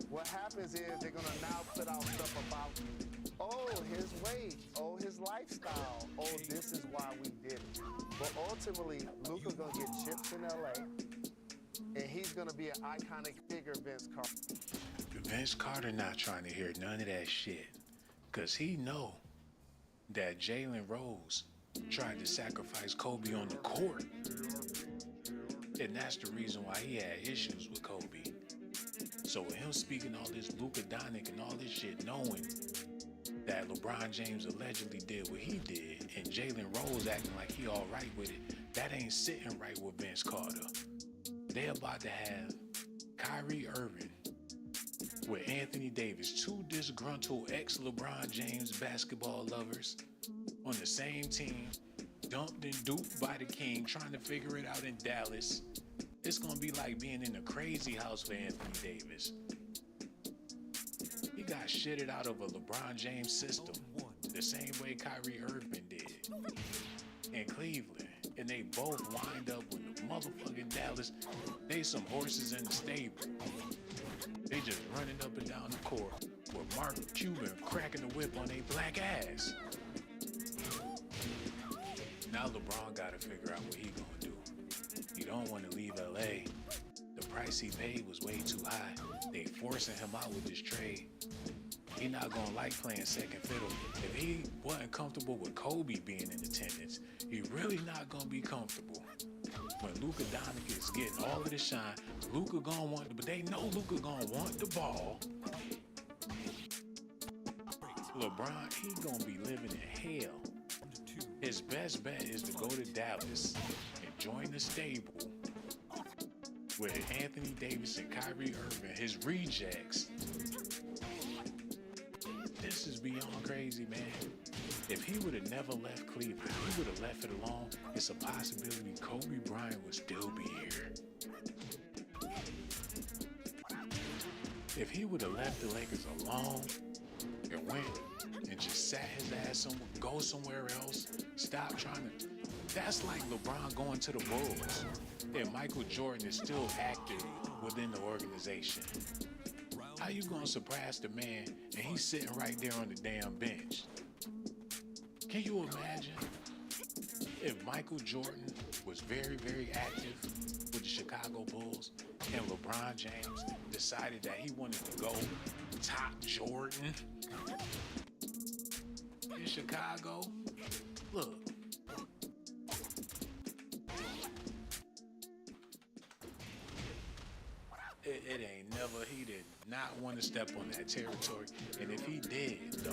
What happens is they're going to now put out stuff about you. Oh, his weight. Oh, his lifestyle. Oh, this is why we did it. But ultimately, Luka's going to get chips in L.A., and he's going to be an iconic figure, Vince Carter. Vince Carter not trying to hear none of that shit. Because he know that Jalen Rose tried to sacrifice Kobe on the court. And that's the reason why he had issues with Kobe. So with him speaking all this Luka Doncic and all this shit, knowing that LeBron James allegedly did what he did, and Jalen Rose acting like he all right with it, that ain't sitting right with Vince Carter. They about to have Kyrie Irving with Anthony Davis, 2 disgruntled ex-LeBron James basketball lovers on the same team, dumped and duped by the king, trying to figure it out in Dallas. It's gonna be like being in a crazy house for Anthony Davis. He got shitted out of a LeBron James system, the same way Kyrie Irving did in Cleveland. And they both wind up with the motherfucking Dallas. They some horses in the stable. They just running up and down the court with Mark Cuban cracking the whip on their black ass. Now LeBron gotta figure out what he gonna do. He don't want to leave LA. The price he paid was way too high. They forcing him out with this trade. He not gonna like playing second fiddle. If he wasn't comfortable with Kobe being in attendance, he really not gonna be comfortable. When Luka Doncic is getting all of the shine, Luka gonna want it, but they know Luka gonna want the ball. LeBron, he gonna be living in hell. His best bet is to go to Dallas and join the stable with Anthony Davis and Kyrie Irving, his rejects. This is beyond crazy, man. If he would have never left Cleveland, if he would have left it alone, it's a possibility Kobe Bryant would still be here. If he would have left the Lakers alone and went and just sat his ass somewhere, go somewhere else, stop trying to... That's like LeBron going to the Bulls and Michael Jordan is still active within the organization. How you gonna surprise the man and he's sitting right there on the damn bench? Can you imagine if Michael Jordan was very, very active with the Chicago Bulls and LeBron James decided that he wanted to go top Jordan in Chicago? Look. It ain't never, he did not want to step on that territory. And if he did, the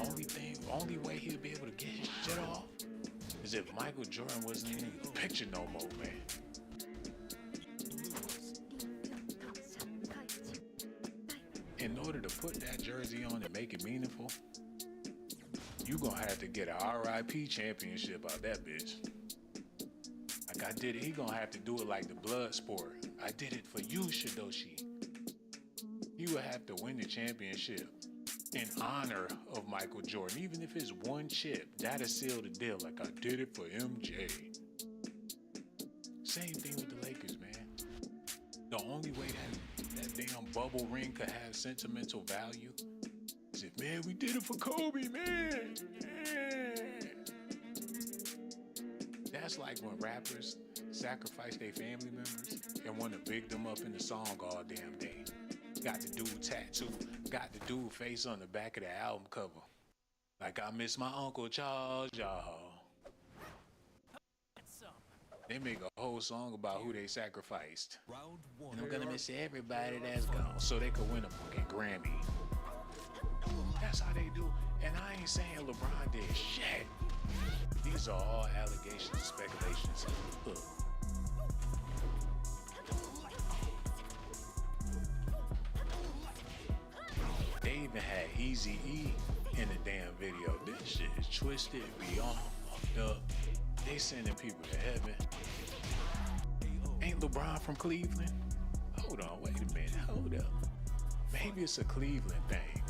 only way he'd be able to get his shit off is if Michael Jordan wasn't in the picture no more, man. to put that jersey on and make it meaningful, you gonna have to get a RIP championship out that bitch. Like I did it, he gonna have to do it like the blood sport. I did it for you, Shidoshi. You would have to win the championship in honor of Michael Jordan. Even if it's one chip, that'll seal the deal. Like I did it for MJ. Same thing with the Lakers, man. The only way that damn bubble ring could have sentimental value is if, man, we did it for Kobe, man. That's like when rappers sacrifice their family members and want to big them up in the song all damn day. Got the dude tattoo, got the dude face on the back of the album cover. Like I miss my Uncle Charles, y'all. They make a whole song about who they sacrificed. Round one. And I'm gonna miss everybody that's gone so they could win a fucking Grammy. That's how they do. And I ain't saying LeBron did shit. These are all allegations and speculations. Look. They even had Eazy-E in the damn video. This shit is twisted, beyond fucked up. They sending people to heaven. Ain't LeBron from Cleveland? Hold on, wait a minute, hold up. Maybe it's a Cleveland thing.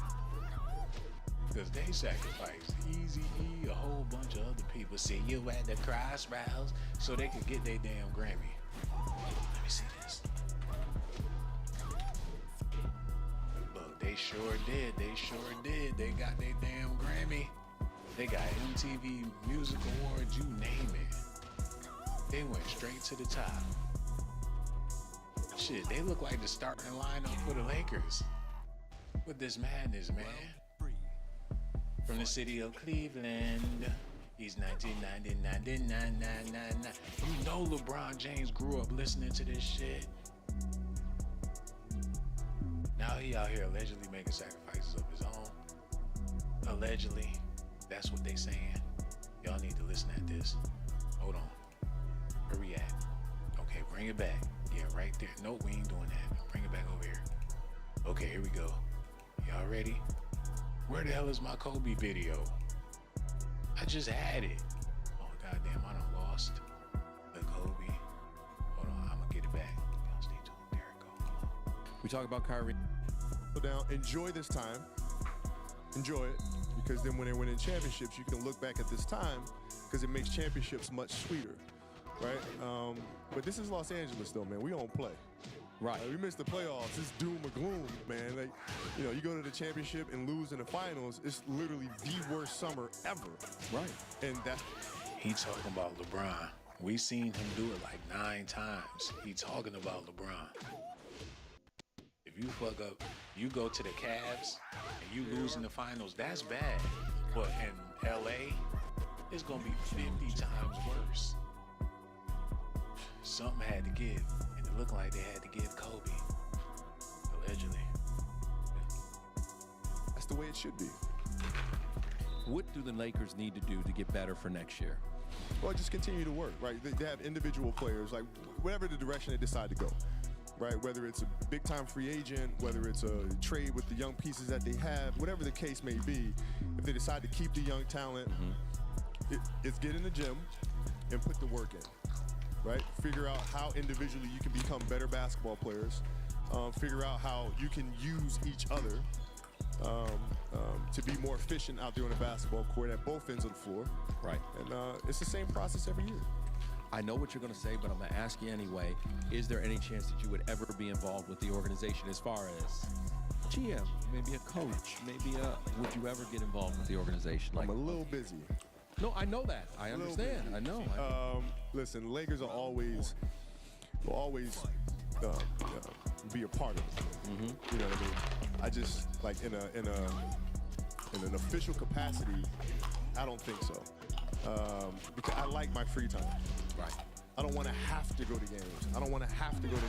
Because they sacrificed Eazy-E, a whole bunch of other people. See you at the crossroads so they could get their damn Grammy. Let me see this. Look, they sure did. They got their damn Grammy. They got MTV Music Awards, you name it. They went straight to the top. Shit, they look like the starting lineup for the Lakers. With this madness, man. From the city of Cleveland, he's 1999. You know LeBron James grew up listening to this shit. Now he out here allegedly making sacrifices of his own. Allegedly. That's what they saying. Y'all need to listen at this. Hold on. Where we at? Okay, bring it back. Yeah, right there. No, we ain't doing that. Bring it back over here. Okay, here we go. Y'all ready? Where the hell is my Kobe video? I just had it. Oh, goddamn, I done lost the Kobe. Hold on, I'm gonna get it back. Y'all stay tuned. There it go. We talk about Kyrie. Go down. Enjoy this time. Enjoy it. Because then when they win in championships, you can look back at this time because it makes championships much sweeter, right? But this is Los Angeles, though, man. We don't play. Right. We missed the playoffs. It's doom or gloom, man. Like, you know, you go to the championship and lose in the finals. It's literally the worst summer ever. Right. And that. He talking about LeBron. We seen him do it like 9 times. He talking about LeBron. If you fuck up, you go to the Cavs and you lose in the finals, that's bad. But in LA, it's gonna be 50 times worse. Something had to give, and it looked like they had to give Kobe. Allegedly. That's the way it should be. What do the Lakers need to do to get better for next year? Well, just continue to work, right? They have individual players, like whatever the direction they decide to go. Right, whether it's a big-time free agent, whether it's a trade with the young pieces that they have, whatever the case may be, if they decide to keep the young talent, it's get in the gym and put the work in, right? Figure out how individually you can become better basketball players. Figure out how you can use each other to be more efficient out there on the basketball court at both ends of the floor. Right. And it's the same process every year. I know what you're going to say, but I'm going to ask you anyway. Is there any chance that you would ever be involved with the organization as far as GM, maybe a coach, maybe would you ever get involved with the organization? I'm a little busy. No, I know that. I understand. I know. Listen, Lakers will always be a part of it. You know what I mean? I just, like, in an official capacity, I don't think so. Because I like my free time. Right. I don't want to have to go to games. I don't want to have to go to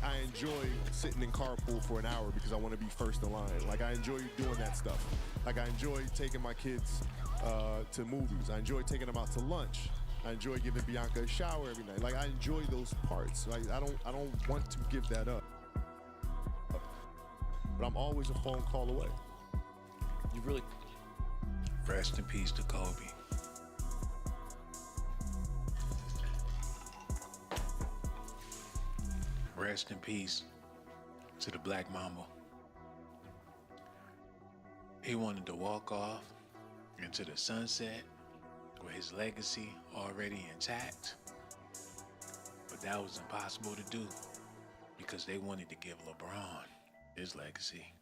I enjoy sitting in carpool for an hour because I want to be first in line. Like, I enjoy doing that stuff. Like, I enjoy taking my kids to movies. I enjoy taking them out to lunch. I enjoy giving Bianca a shower every night. Like, I enjoy those parts. Like, I don't want to give that up. but I'm always a phone call away. You really. Rest in peace to Kobe. Rest in peace to the Black Mamba. He wanted to walk off into the sunset with his legacy already intact, but that was impossible to do because they wanted to give LeBron his legacy.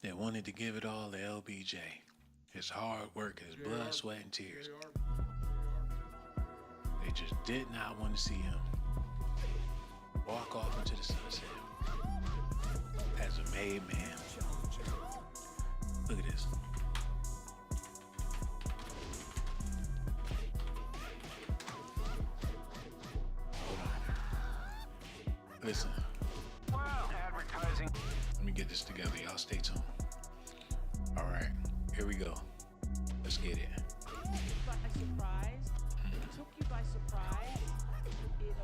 They wanted to give it all to LBJ, his hard work, his blood, sweat, and tears. They just did not want to see him walk off into the sunset as a made man. Look at this. Hold on. Listen. Wow, advertising. Let me get this together. Y'all stay tuned. All right, here we go. Let's get it. By surprise. It took you by surprise. It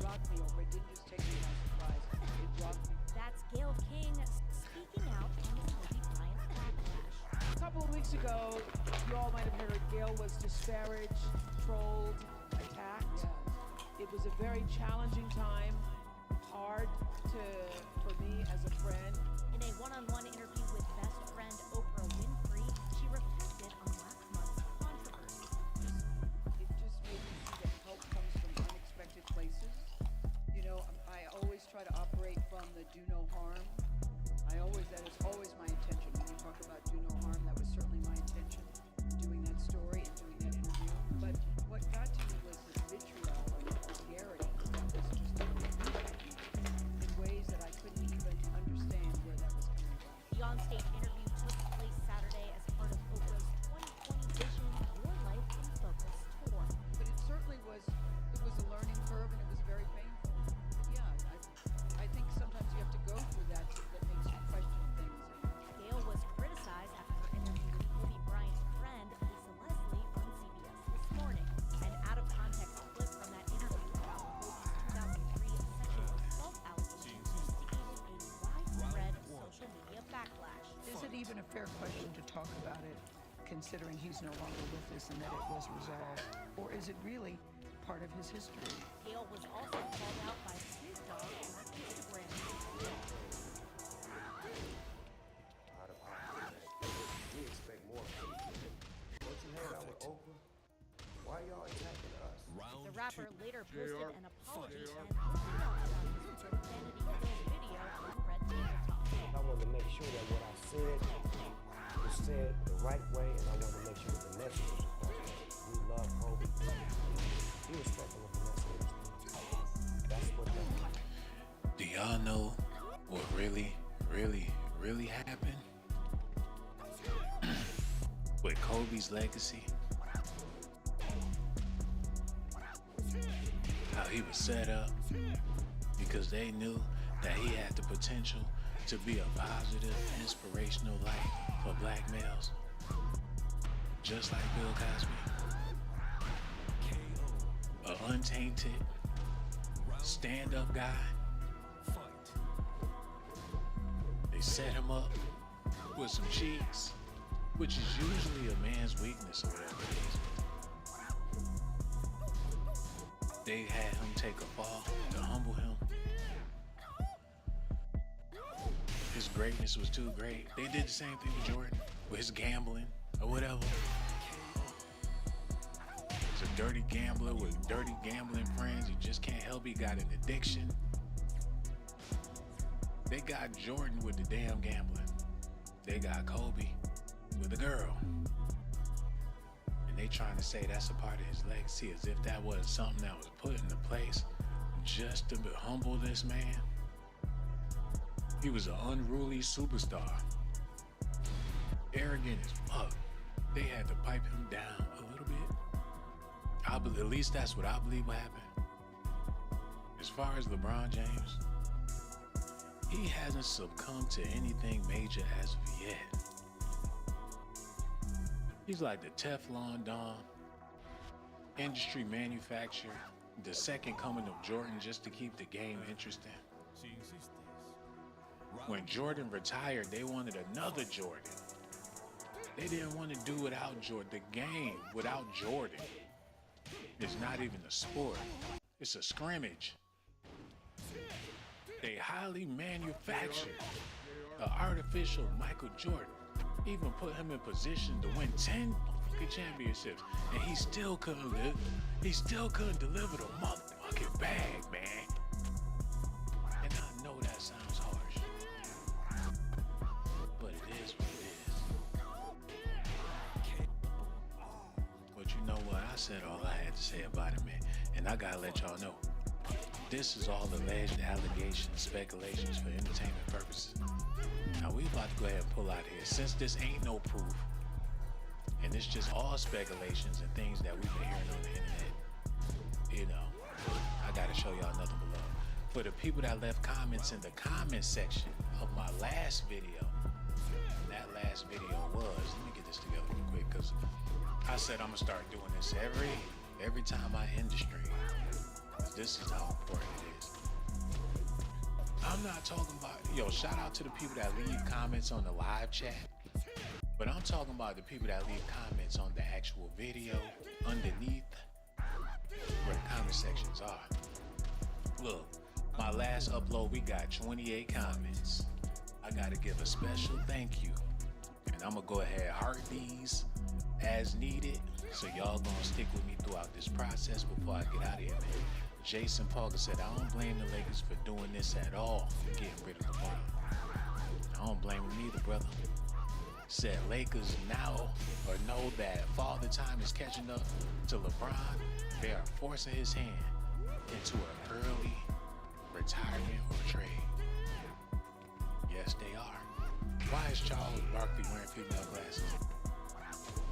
rocked me over. It didn't just take me by surprise. It rocked me. That's Gayle King speaking out on the Kobe Bryant backlash. A couple of weeks ago, you all might have heard Gayle was disparaged, trolled, attacked. It was a very challenging time, hard for me as a friend. In a one-on-one interview with best friend Oprah Winfrey, she reflected on last month's controversy. It just made me see that help comes from unexpected places. You know, I always try to operate from the do no harm. That is always my intention. When you talk about do no harm, that was certainly my intention doing that story and doing that interview. But what got to me was the vitriol and the vulgarity that was just in ways that I couldn't even understand where that was coming from. The on-stage interview took place Saturday as part of Oprah's 2020 Vision Your Life in Focus tour. But it certainly was a learning curve and it was very painful. But yeah, I think sometimes you have to go through that makes you question things. Gayle was criticized after her interview with Kobe Bryant's friend Lisa Leslie on CBS this morning. An out-of-context clip from that interview about Kobe's 2003 sexual assault allegations instigated a widespread social media backlash. Is it even a fair question to talk about it, considering he's no longer with us and that it was resolved? Or is it really part of his history? Gayle was also called out by his dog on Instagram. We expect more. Once you hang out with Oprah, why y'all attacking us? The rapper later posted an apology and opened up about his profanity-filled video on Red Tabletop. I wanted to make sure that what I said was said the right way, and I wanted to make sure that the message was across. We love Kobe. Be respectful of the message. That's what happened. Do y'all know what really happened with Kobe's legacy? How he was set up because they knew that he had the potential to be a positive, inspirational light for black males, just like Bill Cosby. An untainted, stand-up guy. They set him up with some cheeks, which is usually a man's weakness or whatever it is. They had him take a fall to humble him. His greatness was too great. They did the same thing with Jordan, with his gambling or whatever. He's a dirty gambler with dirty gambling friends. He just can't help it. He got an addiction. They got Jordan with the damn gambling. They got Kobe with a girl. And they trying to say that's a part of his legacy, as if that wasn't something that was put into place just to humble this man. He was an unruly superstar. Arrogant as fuck. They had to pipe him down a little bit. At least that's what I believe what happened. As far as LeBron James, he hasn't succumbed to anything major as of yet. He's like the Teflon Don, industry manufacturer, the second coming of Jordan just to keep the game interesting. When Jordan retired, they wanted another Jordan. They didn't want to do without Jordan. The game without Jordan is not even a sport. It's a scrimmage. They highly manufactured the artificial Michael Jordan. Even put him in position to win 10 fucking championships, and he still couldn't live. He still couldn't deliver the motherfucking bag, man. And I know that sounds harsh, but it is what it is. But you know what? I said all I had to say about it, man. And I gotta let y'all know, this is all alleged allegations, speculations for entertainment purposes. Now we about to go ahead and pull out here. Since this ain't no proof, and it's just all speculations and things that we've been hearing on the internet, you know, I gotta show y'all nothing below. For the people that left comments in the comment section of my last video, and that last video was, let me get this together real quick, because I said I'm gonna start doing this every time I end the stream. This is how important it is. I'm not talking about, yo, shout out to the people that leave comments on the live chat, but I'm talking about the people that leave comments on the actual video underneath where the comment sections are. Look, my last upload, we got 28 comments. I gotta give a special thank you, and I'm gonna go ahead and heart these as needed, so y'all gonna stick with me throughout this process before I get out of here, man. Jason Parker said, I don't blame the Lakers for doing this at all, getting rid of LeBron. I don't blame him either, brother. Said Lakers now or know that Father Time is catching up to LeBron. They are forcing his hand into an early retirement or trade. Yes, they are. Why is Charles Barkley wearing female glasses?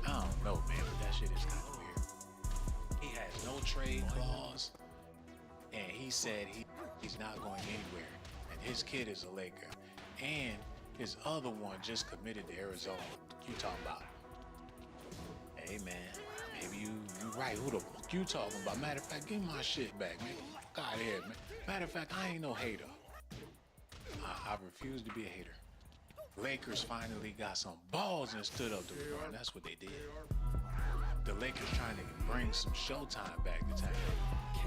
I don't know, man, but that shit is kind of weird. He has no trade clause. And he said he's not going anywhere. And his kid is a Laker. And his other one just committed to Arizona. You talking about? Hey, man. Maybe you right. Who the fuck you talking about? Matter of fact, give my shit back, man. Get the fuck out of here, man. Matter of fact, I ain't no hater. I refuse to be a hater. Lakers finally got some balls and stood up to LeBron. That's what they did. The Lakers trying to bring some Showtime back to town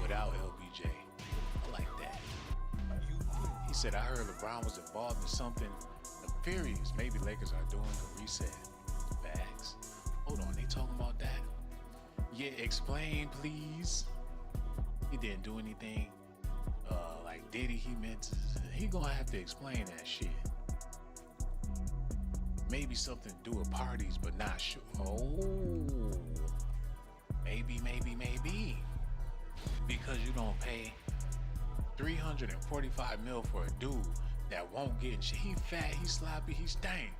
without LBJ. I like that. He said, I heard LeBron was involved in something nefarious. Maybe Lakers are doing a reset. Facts. Hold on, they talking about that? Yeah, explain, please. He didn't do anything like Diddy. He gonna have to explain that shit. Maybe something to do with parties, but not sure. Oh, maybe. Because you don't pay $345 million for a dude that won't get in shit. He fat, he sloppy, he stank.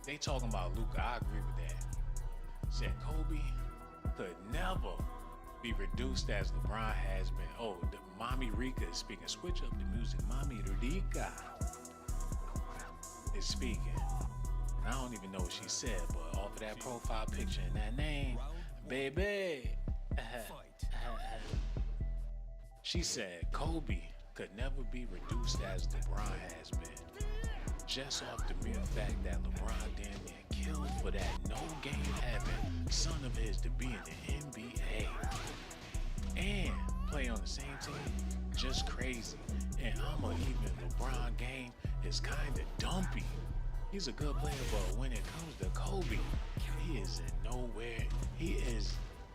They talking about Luka. I agree with that. Said Kobe could never be reduced as LeBron has been. Oh, the Mommy Rika is speaking. Switch up the music. Mommy Rika is speaking. I don't even know what she said, but off of that profile picture and that name, baby. She said Kobe could never be reduced as LeBron has been. Just off the mere fact that LeBron damn near killed for that no-game having son of his to be in the NBA and play on the same team. Just crazy. And I'm a even LeBron game is kind of dumpy. He's a good player, but when it comes to Kobe, he is nowhere. He is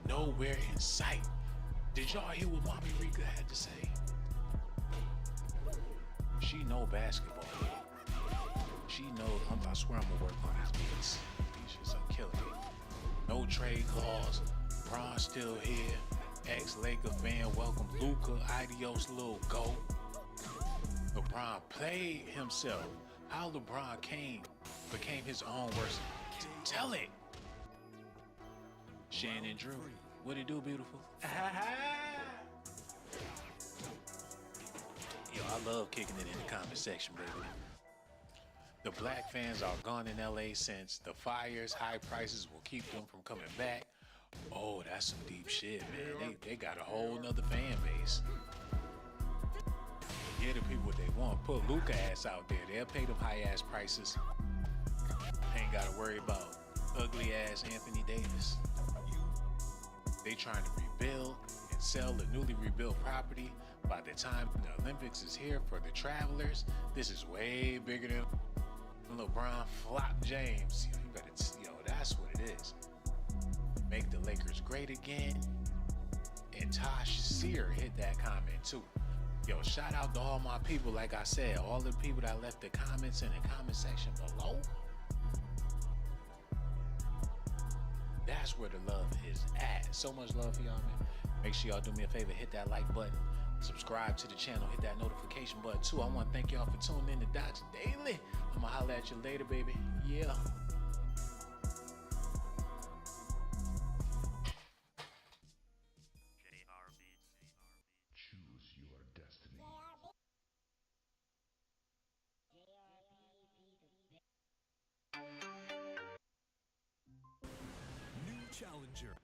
nowhere in sight. Did y'all hear what Mommy Rika had to say? She know basketball. She knows. I swear I'm gonna work on these beats. These shits are killing me. No trade clause. Bron still here. Ex-Laker fan welcome Luka. Adios, little goat. LeBron played himself. How LeBron became his own worst. Tell it. Shannon Drew. What it do, beautiful? Yo, I love kicking it in the comment section, baby. The black fans are gone in LA since the fires. High prices will keep them from coming back. Oh, that's some deep shit, man. They got a whole nother fan base. Give the people what they want. Put Luka ass out there. They'll pay them high ass prices. Ain't gotta worry about ugly ass Anthony Davis. They trying to rebuild and sell the newly rebuilt property. By the time the Olympics is here for the travelers, this is way bigger than LeBron flop James. You better, that's what it is. Make the Lakers great again. And Tosh Sear hit that comment too. Yo, shout out to all my people, like I said, all the people that left the comments in the comment section below. That's where the love is at. So much love for y'all, man. Make sure y'all do me a favor, hit that like button, subscribe to the channel, hit that notification button too. I want to thank y'all for tuning in to Dots Daily. I'm gonna holler at you later, baby. Yeah. Choose your destiny. New challenger.